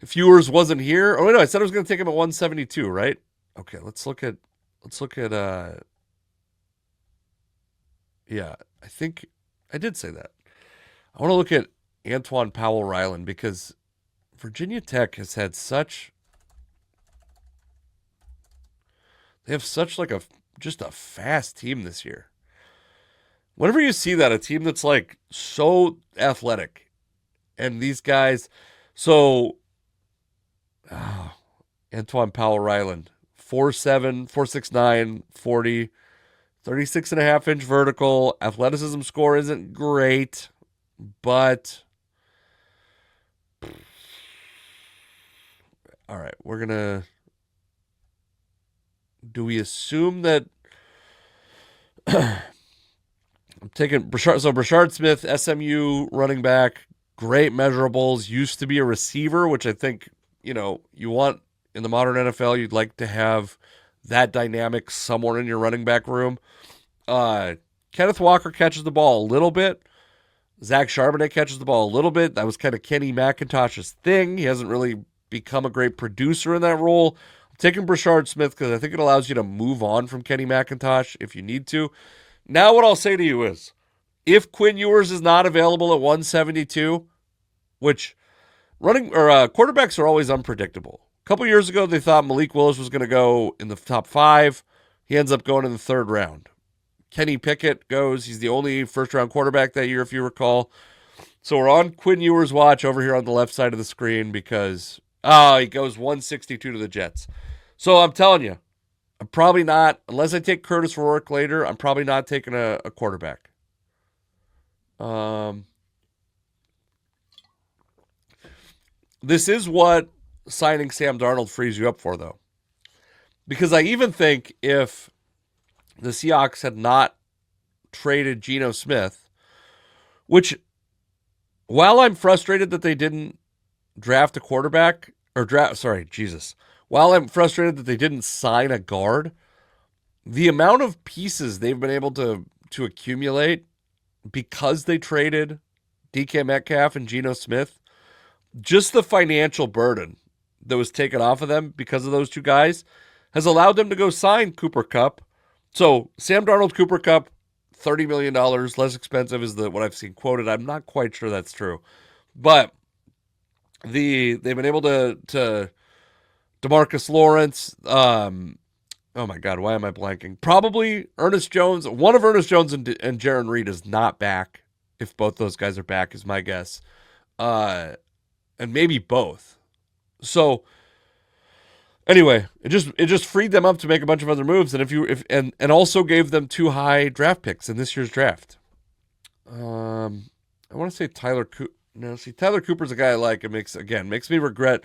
If Ewers wasn't here, no, I said I was going to take him at 172, right? Okay, let's look at. Yeah, I think I did say that. I want to look at Antoine Powell-Ryland because Virginia Tech has had they have such like just a fast team this year. Whenever you see that, a team that's like so athletic, and these guys, so Antoine Powell-Ryland, 4'7", 4'6'9", 40, 36.5-inch vertical. Athleticism score isn't great, but all right, we're going to, do we assume that I'm taking Brashard Smith, SMU running back, great measurables, used to be a receiver, which I think, you want in the modern NFL. You'd like to have that dynamic somewhere in your running back room. Kenneth Walker catches the ball a little bit. Zach Charbonnet catches the ball a little bit. That was kind of Kenny McIntosh's thing. He hasn't really become a great producer in that role. I'm taking Brashard Smith because I think it allows you to move on from Kenny McIntosh if you need to. Now what I'll say to you is, if Quinn Ewers is not available at 172, which quarterbacks are always unpredictable. A couple years ago, they thought Malik Willis was going to go in the top 5. He ends up going in the 3rd round. Kenny Pickett goes. He's the only first-round quarterback that year, if you recall. So we're on Quinn Ewers' watch over here on the left side of the screen because, he goes 162 to the Jets. So I'm telling you, I'm probably not, unless I take Curtis Rourke later, I'm probably not taking a quarterback. This is what signing Sam Darnold frees you up for, though. Because I even think if the Seahawks had not traded Geno Smith, which, while I'm frustrated that they didn't draft a quarterback, while I'm frustrated that they didn't sign a guard, the amount of pieces they've been able to accumulate because they traded DK Metcalf and Geno Smith, just the financial burden that was taken off of them because of those two guys has allowed them to go sign Cooper Kupp. So Sam Darnold, Cooper Kupp, $30 million, less expensive is what I've seen quoted. I'm not quite sure that's true. But they've been able to DeMarcus Lawrence, oh my God, why am I blanking? Probably Ernest Jones. One of Ernest Jones and Jaron Reed is not back. If both those guys are back, is my guess. And maybe both. So anyway, it just freed them up to make a bunch of other moves, and and also gave them 2 high draft picks in this year's draft. I want to say Tyler Cooper. No, see, Tyler Cooper's a guy I like. It makes me regret.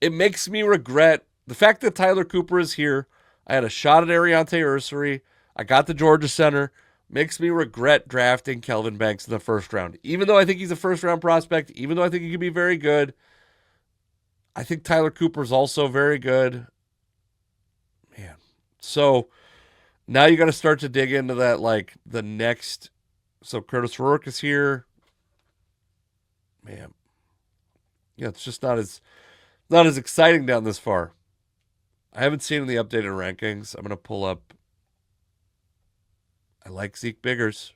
It makes me regret the fact that Tyler Cooper is here. I had a shot at Ariante Ursary. I got the Georgia center. Makes me regret drafting Kelvin Banks in the 1st round. Even though I think he's a 1st-round prospect, even though I think he could be very good, I think Tyler Cooper's also very good. Man. So now you got to start to dig into that, like the next. So Curtis Rourke is here. Man. Yeah, it's just not as exciting down this far. I haven't seen the updated rankings. I'm going to pull up. I like Zeke Biggers.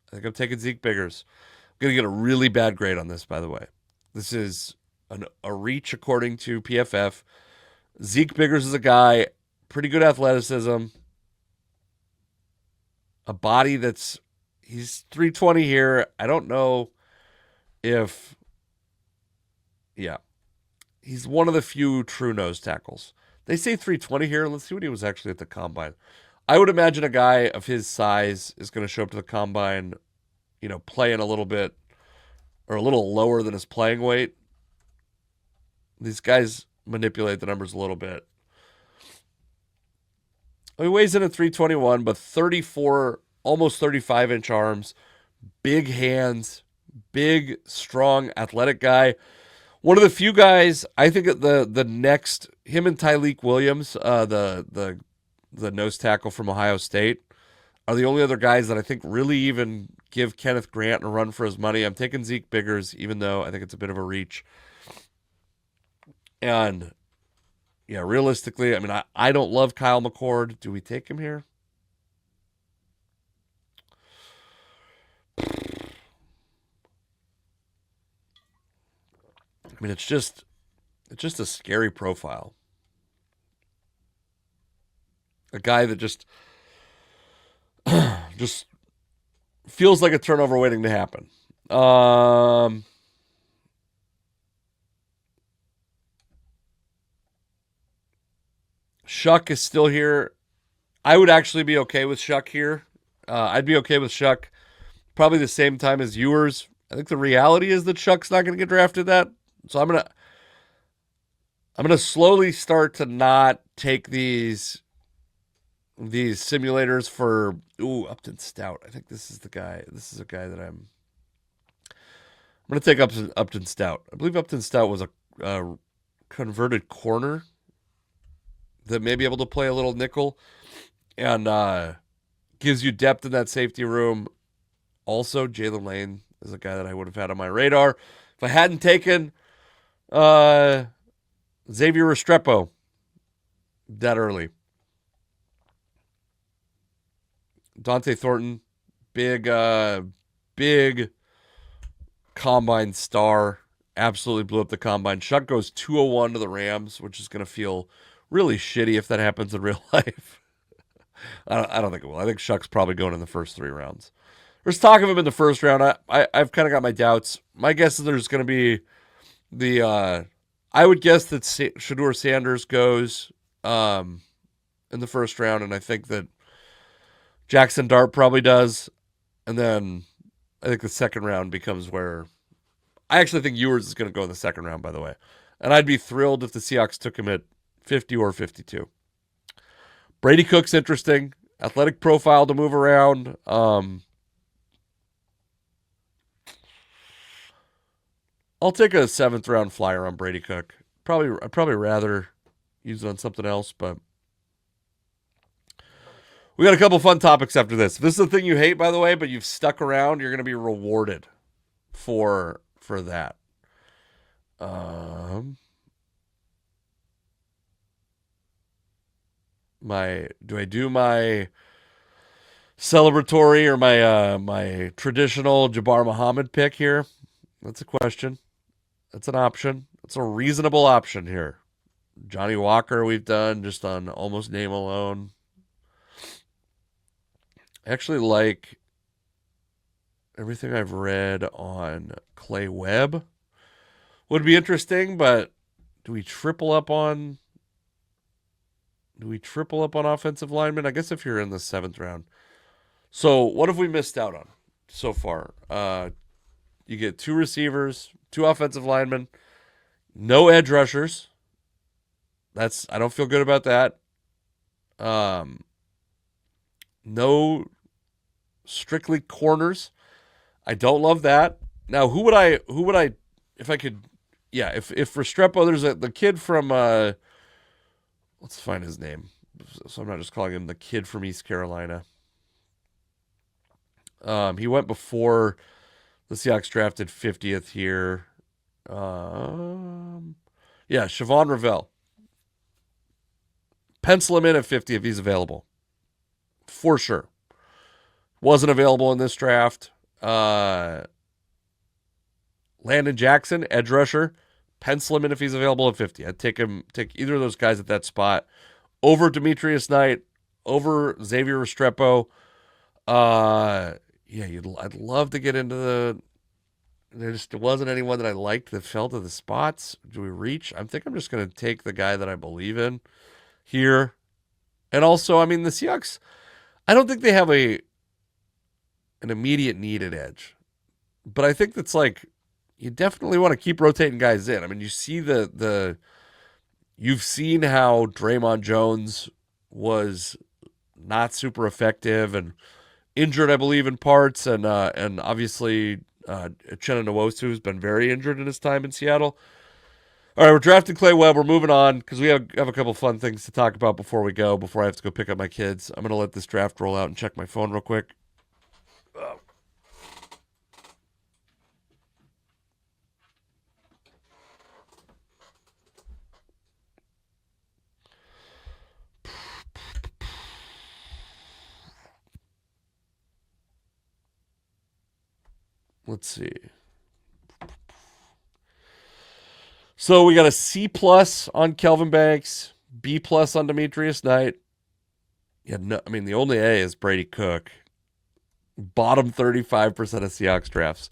I think I'm taking Zeke Biggers. I'm going to get a really bad grade on this, by the way. This is a reach according to PFF. Zeke Biggers is a guy, pretty good athleticism, a body he's 320 here. I don't know if, he's one of the few true nose tackles. They say 320 here. Let's see what he was actually at the combine. I would imagine a guy of his size is going to show up to the combine, playing a little bit or a little lower than his playing weight. These guys manipulate the numbers a little bit. He weighs in at 321, but 34, almost 35-inch arms, big hands, big, strong, athletic guy. One of the few guys, I think the next, him and Tyleik Williams, the nose tackle from Ohio State, are the only other guys that I think really even give Kenneth Grant a run for his money. I'm taking Zeke Biggers, even though I think it's a bit of a reach. And, realistically, I mean, I don't love Kyle McCord. Do we take him here? I mean, it's just a scary profile. A guy that just feels like a turnover waiting to happen. Shuck is still here. I would actually be okay with Shuck here. I'd be okay with Shuck probably the same time as Ewers. I think the reality is that Shuck's not going to get drafted so I'm gonna slowly start to not take these simulators for Upton Stout. I think this is the guy. This is a guy that I'm gonna take Upton Stout. I believe Upton Stout was a converted corner that may be able to play a little nickel and gives you depth in that safety room. Also, Jalen Lane is a guy that I would have had on my radar if I hadn't taken Xavier Restrepo that early. Dante Thornton, big combine star, absolutely blew up the combine. Shuck goes 201 to the Rams, which is going to feel really shitty if that happens in real life. I don't think it will. I think Shuck's probably going in the first 3 rounds. There's talk of him in the first round. I've kind of got my doubts. My guess is there's going to be I would guess that Shedeur Sanders goes in the first round, and I think that Jackson Dart probably does. And then I think the second round becomes where I actually think Ewers is going to go in the second round, by the way. And I'd be thrilled if the Seahawks took him at 50 or 52. Brady Cook's interesting. Athletic profile to move around. I'll take a 7th round flyer on Brady Cook. I'd probably rather use it on something else, but we got a couple fun topics after this. If this is the thing you hate, by the way, but you've stuck around, you're going to be rewarded for that. Do I do my celebratory or my traditional Jabbar Muhammad pick here? That's a question. That's an option. It's a reasonable option here. Johnny Walker we've done just on almost name alone. I actually like everything I've read on Clay Webb. Would be interesting, but do we triple up on offensive linemen? I guess if you're in the 7th round. So what have we missed out on so far? You get 2 receivers, 2 offensive linemen, no edge rushers. I don't feel good about that. No strictly corners. I don't love that. Now, who would I if I could if Restrepo, there's the kid from let's find his name. So I'm not just calling him the kid from East Carolina. He went before the Seahawks drafted 50th here. Siobhan Revell. Pencil him in at 50 if he's available. For sure. Wasn't available in this draft. Landon Jackson, edge rusher. Pencil him in if he's available at 50. I'd take either of those guys at that spot over Demetrius Knight, over Xavier Restrepo. I'd love to get into there wasn't anyone that I liked that fell to the spots. Do we reach? I think I'm just going to take the guy that I believe in here. And also, I mean, the Seahawks, I don't think they have an immediate need at edge. But I think that's you definitely want to keep rotating guys in. I mean, you see you've seen how Draymond Jones was not super effective and injured, I believe, in parts, and obviously Uchenna Nwosu has been very injured in his time in Seattle. All right, we're drafting Clay Webb. We're moving on because we have a couple fun things to talk about before I have to go pick up my kids. I'm going to let this draft roll out and check my phone real quick. Let's see. So we got a C+ on Kelvin Banks, B+ on Demetrius Knight. Yeah, no, I mean the only A is Brady Cook. bottom 35% of Seahawks drafts.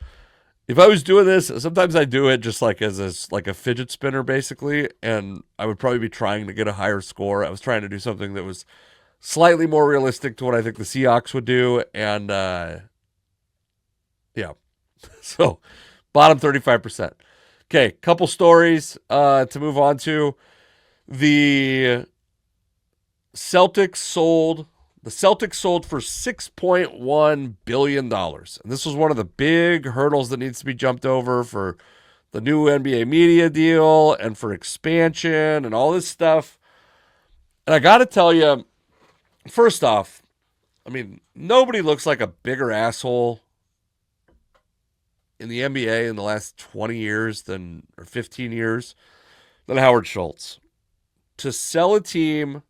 If I was doing this, sometimes I do it just like as like a fidget spinner, basically, and I would probably be trying to get a higher score. I was trying to do something that was slightly more realistic to what I think the Seahawks would do, and yeah. So, bottom 35%. Okay, couple stories to move on to. The Celtics sold for $6.1 billion. And this was one of the big hurdles that needs to be jumped over for the new NBA media deal and for expansion and all this stuff. And I got to tell you, first off, I mean, nobody looks like a bigger asshole in the NBA in the last 20 years or 15 years than Howard Schultz. To sell a team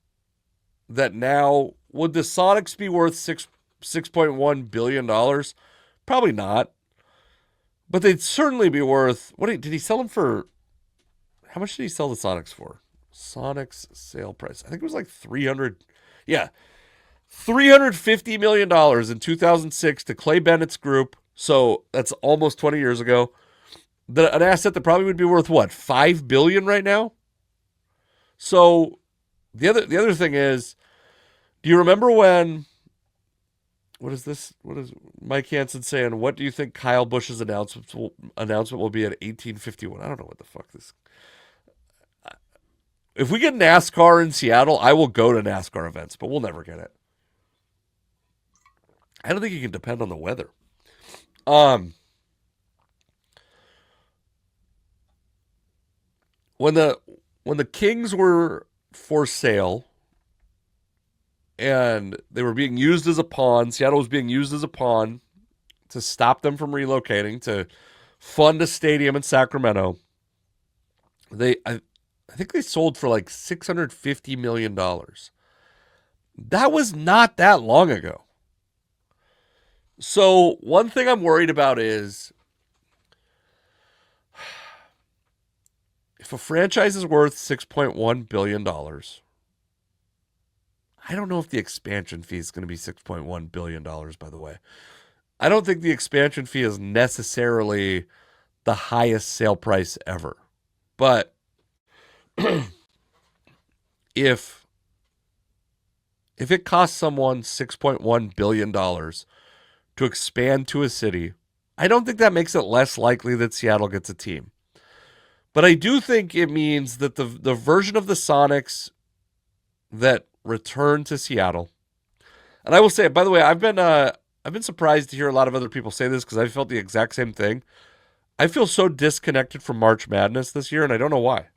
that now, would the Sonics be worth $6.1 billion? Probably not. But they'd certainly be worth, did he sell them for, how much did he sell the Sonics for? Sonics sale price. I think it was like $350 million in 2006 to Clay Bennett's group. So that's almost 20 years ago. An asset that probably would be worth what, $5 billion right now? So the other thing is, do you remember when, what is Mike Hansen saying? What do you think Kyle Busch's announcement will be at 1851? I don't know what the fuck this. If we get NASCAR in Seattle, I will go to NASCAR events, but we'll never get it. I don't think you can depend on the weather. When the Kings were for sale and they were being used as a pawn, Seattle was being used as a pawn to stop them from relocating, to fund a stadium in Sacramento. I think they sold for like $650 million. That was not that long ago. So one thing I'm worried about is if a franchise is worth $6.1 billion, I don't know if the expansion fee is going to be $6.1 billion, by the way. I don't think the expansion fee is necessarily the highest sale price ever. But if it costs someone $6.1 billion to expand to a city, I don't think that makes it less likely that Seattle gets a team. But I do think it means that the version of the Sonics that returned to Seattle, and I will say, by the way, I've been surprised to hear a lot of other people say this because I felt the exact same thing. I feel so disconnected from March Madness this year, and I don't know why.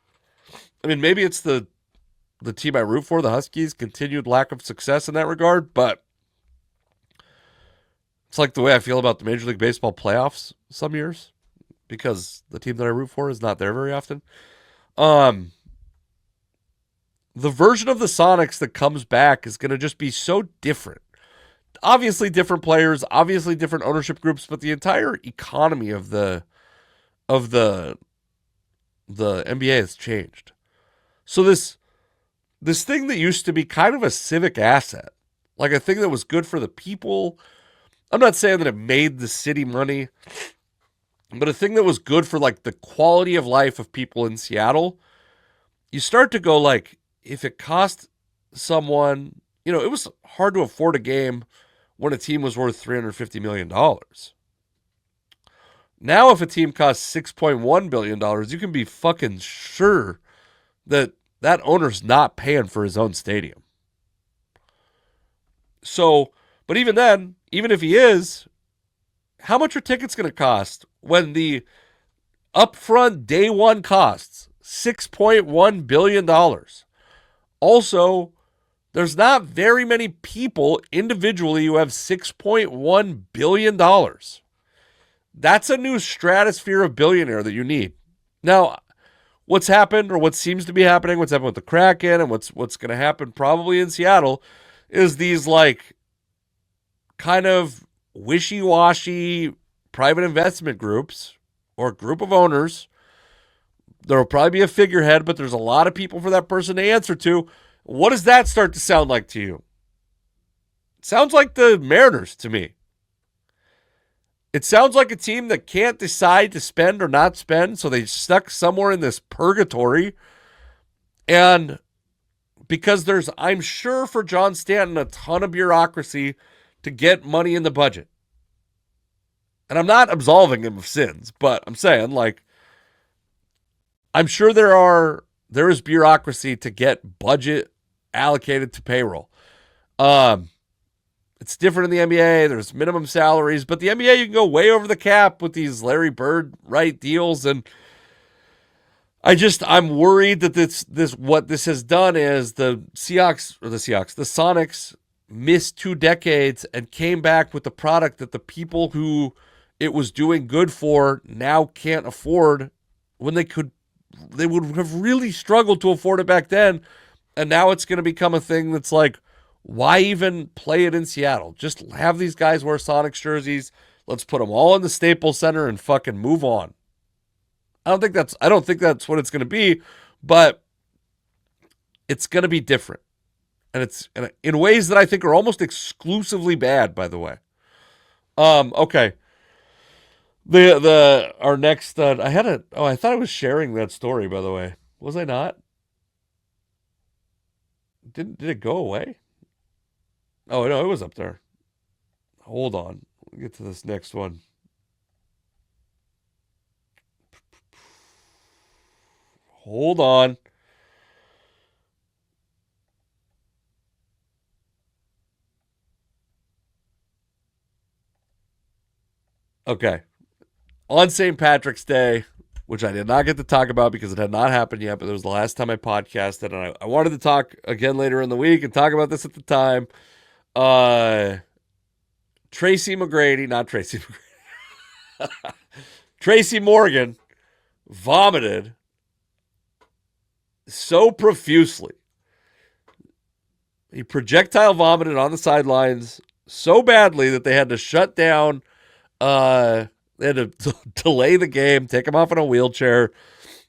I mean, maybe it's the team I root for, the Huskies, continued lack of success in that regard, but it's like the way I feel about the Major League Baseball playoffs some years, because the team that I root for is not there very often. The version of the Sonics that comes back is going to just be so different. Obviously different players, obviously different ownership groups, but the entire economy of the NBA has changed. So this thing that used to be kind of a civic asset, like a thing that was good for the people, I'm not saying that it made the city money, but a thing that was good for like the quality of life of people in Seattle, you start to go like, if it cost someone, it was hard to afford a game when a team was worth $350 million. Now, if a team costs $6.1 billion, you can be fucking sure that owner's not paying for his own stadium. So, but even then, even if he is, how much are tickets going to cost when the upfront day one costs $6.1 billion? Also, there's not very many people individually who have $6.1 billion. That's a new stratosphere of billionaire that you need. Now, what's happened, or what seems to be happening, what's happened with the Kraken and what's going to happen probably in Seattle is these like kind of wishy-washy private investment groups or group of owners. There will probably be a figurehead, but there's a lot of people for that person to answer to. What does that start to sound like to you? It sounds like the Mariners to me. It sounds like a team that can't decide to spend or not spend, so they stuck somewhere in this purgatory. And because there's, I'm sure for John Stanton, a ton of bureaucracy to get money in the budget. And I'm not absolving him of sins, but I'm saying, like, I'm sure there is bureaucracy to get budget allocated to payroll. It's different in the NBA. There's minimum salaries, but the NBA, you can go way over the cap with these Larry Bird right deals. And I'm worried that what this has done is the Sonics missed 2 decades and came back with the product that the people who it was doing good for now can't afford when they would have really struggled to afford it back then. And now it's going to become a thing that's like, why even play it in Seattle? Just have these guys wear Sonics jerseys. Let's put them all in the Staples Center and fucking move on. I don't think that's what it's going to be, but it's going to be different. And it's in ways that I think are almost exclusively bad, by the way. Okay. Our next I thought I was sharing that story, by the way. Was I not? Did it go away? Oh, no, it was up there. Hold on. We'll get to this next one. Hold on. Okay. On St. Patrick's Day, which I did not get to talk about because it had not happened yet, but it was the last time I podcasted, and I wanted to talk again later in the week and talk about this at the time. Tracy Morgan vomited so profusely. He projectile vomited on the sidelines so badly that they had to shut down. They had to delay the game, take him off in a wheelchair.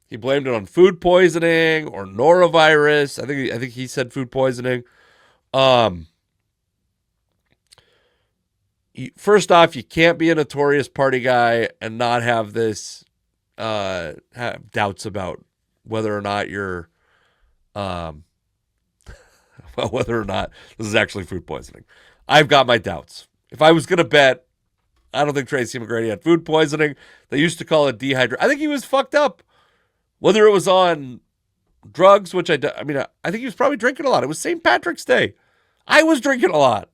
He blamed it on food poisoning or norovirus. I think he said food poisoning. First off, you can't be a notorious party guy and not have this have doubts about whether or not you're whether or not this is actually food poisoning. I've got my doubts. If I was going to bet, I don't think Tracy McGrady had food poisoning. They used to call it dehydration. I think he was fucked up. Whether it was on drugs, which I think he was probably drinking a lot. It was St. Patrick's Day. I was drinking a lot.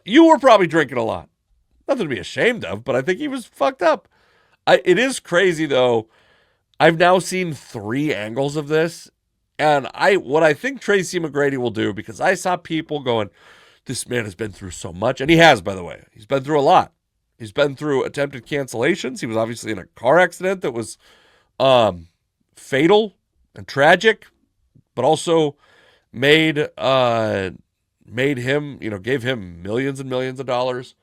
You were probably drinking a lot. Nothing to be ashamed of, but I think he was fucked up. It is crazy, though. I've now seen 3 angles of this, and what I think Tracy McGrady will do, because I saw people going, this man has been through so much, and he has, by the way. He's been through a lot. He's been through attempted cancellations. He was obviously in a car accident that was fatal and tragic, but also made him, gave him millions and millions of dollars.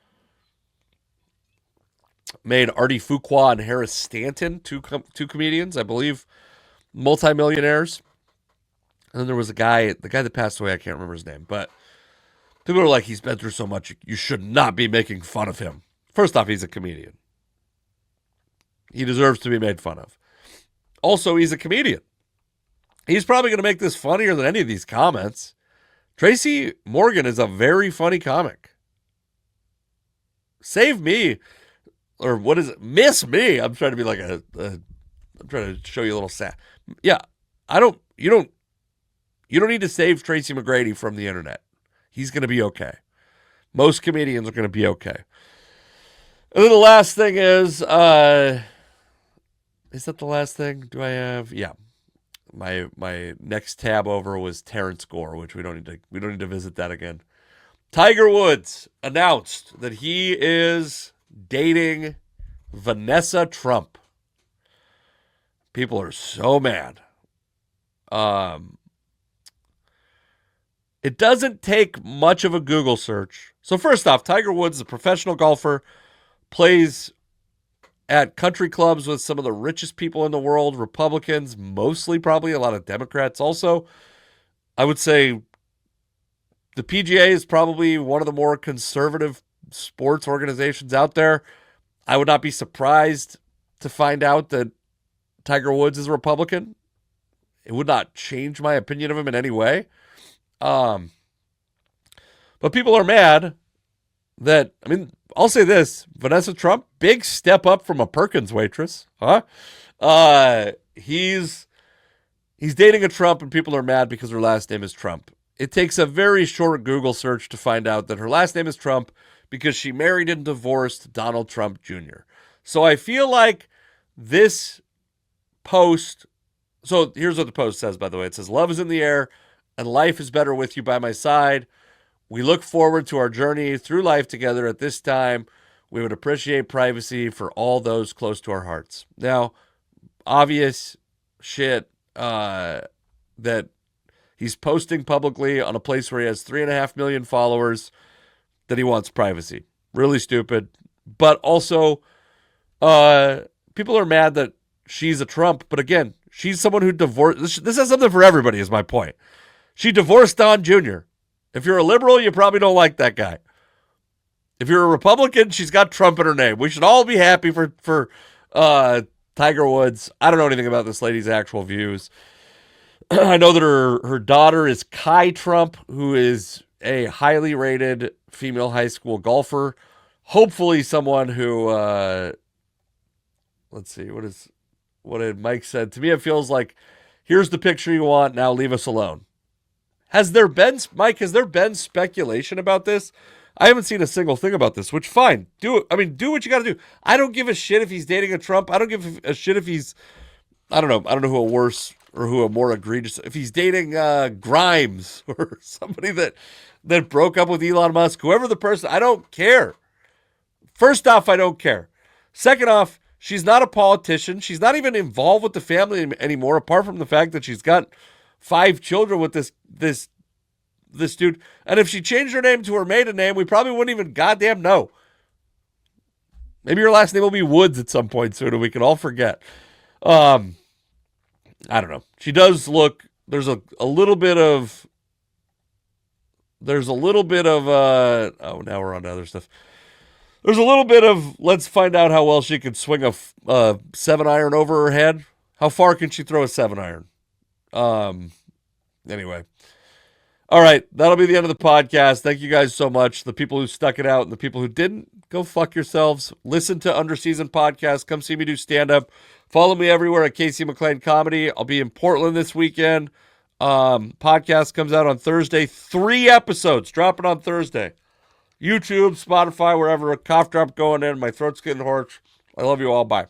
Made Artie Fuqua and Harris Stanton, two comedians, I believe, multimillionaires. And then there was the guy that passed away, I can't remember his name, but people are like, he's been through so much, you should not be making fun of him. First off, he's a comedian. He deserves to be made fun of. Also, he's a comedian. He's probably going to make this funnier than any of these comments. Tracy Morgan is a very funny comic. Save me, or what is it? Miss me. I'm trying to be like I'm trying to show you a little sad. Yeah, you don't need to save Tracy McGrady from the internet. He's going to be okay. Most comedians are going to be okay. And then the last thing is that the last thing? Do I have? Yeah. My next tab over was Terrence Gore, which we don't need to visit that again. Tiger Woods announced that he is dating Vanessa Trump. People are so mad. It doesn't take much of a Google search. So first off, Tiger Woods is a professional golfer, plays at country clubs with some of the richest people in the world, Republicans, mostly probably a lot of Democrats also. I would say the PGA is probably one of the more conservative sports organizations out there. I would not be surprised to find out that Tiger Woods is a Republican. It would not change my opinion of him in any way. But people are mad that, I mean, I'll say this, Vanessa Trump, big step up from a Perkins waitress. Huh? He's dating a Trump, and people are mad because her last name is Trump. It takes a very short Google search to find out that her last name is Trump because she married and divorced Donald Trump Jr. So I feel like this post, so here's what the post says, by the way. It says, love is in the air and life is better with you by my side. We look forward to our journey through life together. At this time, we would appreciate privacy for all those close to our hearts. Now, obvious shit that he's posting publicly on a place where he has 3.5 million followers that he wants privacy. Really stupid. But also, people are mad that she's a Trump. But again, she's someone who divorced. This has something for everybody, is my point. She divorced Don Jr. If you're a liberal, you probably don't like that guy. If you're a Republican, she's got Trump in her name. We should all be happy for Tiger Woods. I don't know anything about this lady's actual views. I know that her daughter is Kai Trump, who is a highly rated female high school golfer. Hopefully someone who, let's see, what did Mike said? To me, it feels like, here's the picture you want, now leave us alone. Has there been speculation about this? I haven't seen a single thing about this, which fine. Do it. I mean, do what you got to do. I don't give a shit if he's dating a Trump. I don't give a shit if he's, I don't know who a worse or who a more egregious, if he's dating Grimes or somebody that broke up with Elon Musk, whoever the person, I don't care. First off, I don't care. Second off, she's not a politician. She's not even involved with the family anymore, apart from the fact that she's got 5 children with this dude. And if she changed her name to her maiden name, we probably wouldn't even goddamn know. Maybe her last name will be Woods at some point soon, and we can all forget. I don't know. She does look, there's a little bit of, oh, now we're on to other stuff. There's a little bit of, let's find out how well she can swing a 7-iron over her head. How far can she throw a 7-iron? Anyway. All right. That'll be the end of the podcast. Thank you guys so much. The people who stuck it out and the people who didn't, go fuck yourselves. Listen to Underseason Podcast. Come see me do stand-up. Follow me everywhere at Casey McLean Comedy. I'll be in Portland this weekend. Podcast comes out on Thursday. 3 episodes dropping on Thursday. YouTube, Spotify, wherever. A cough drop going in. My throat's getting hoarse. I love you all. Bye.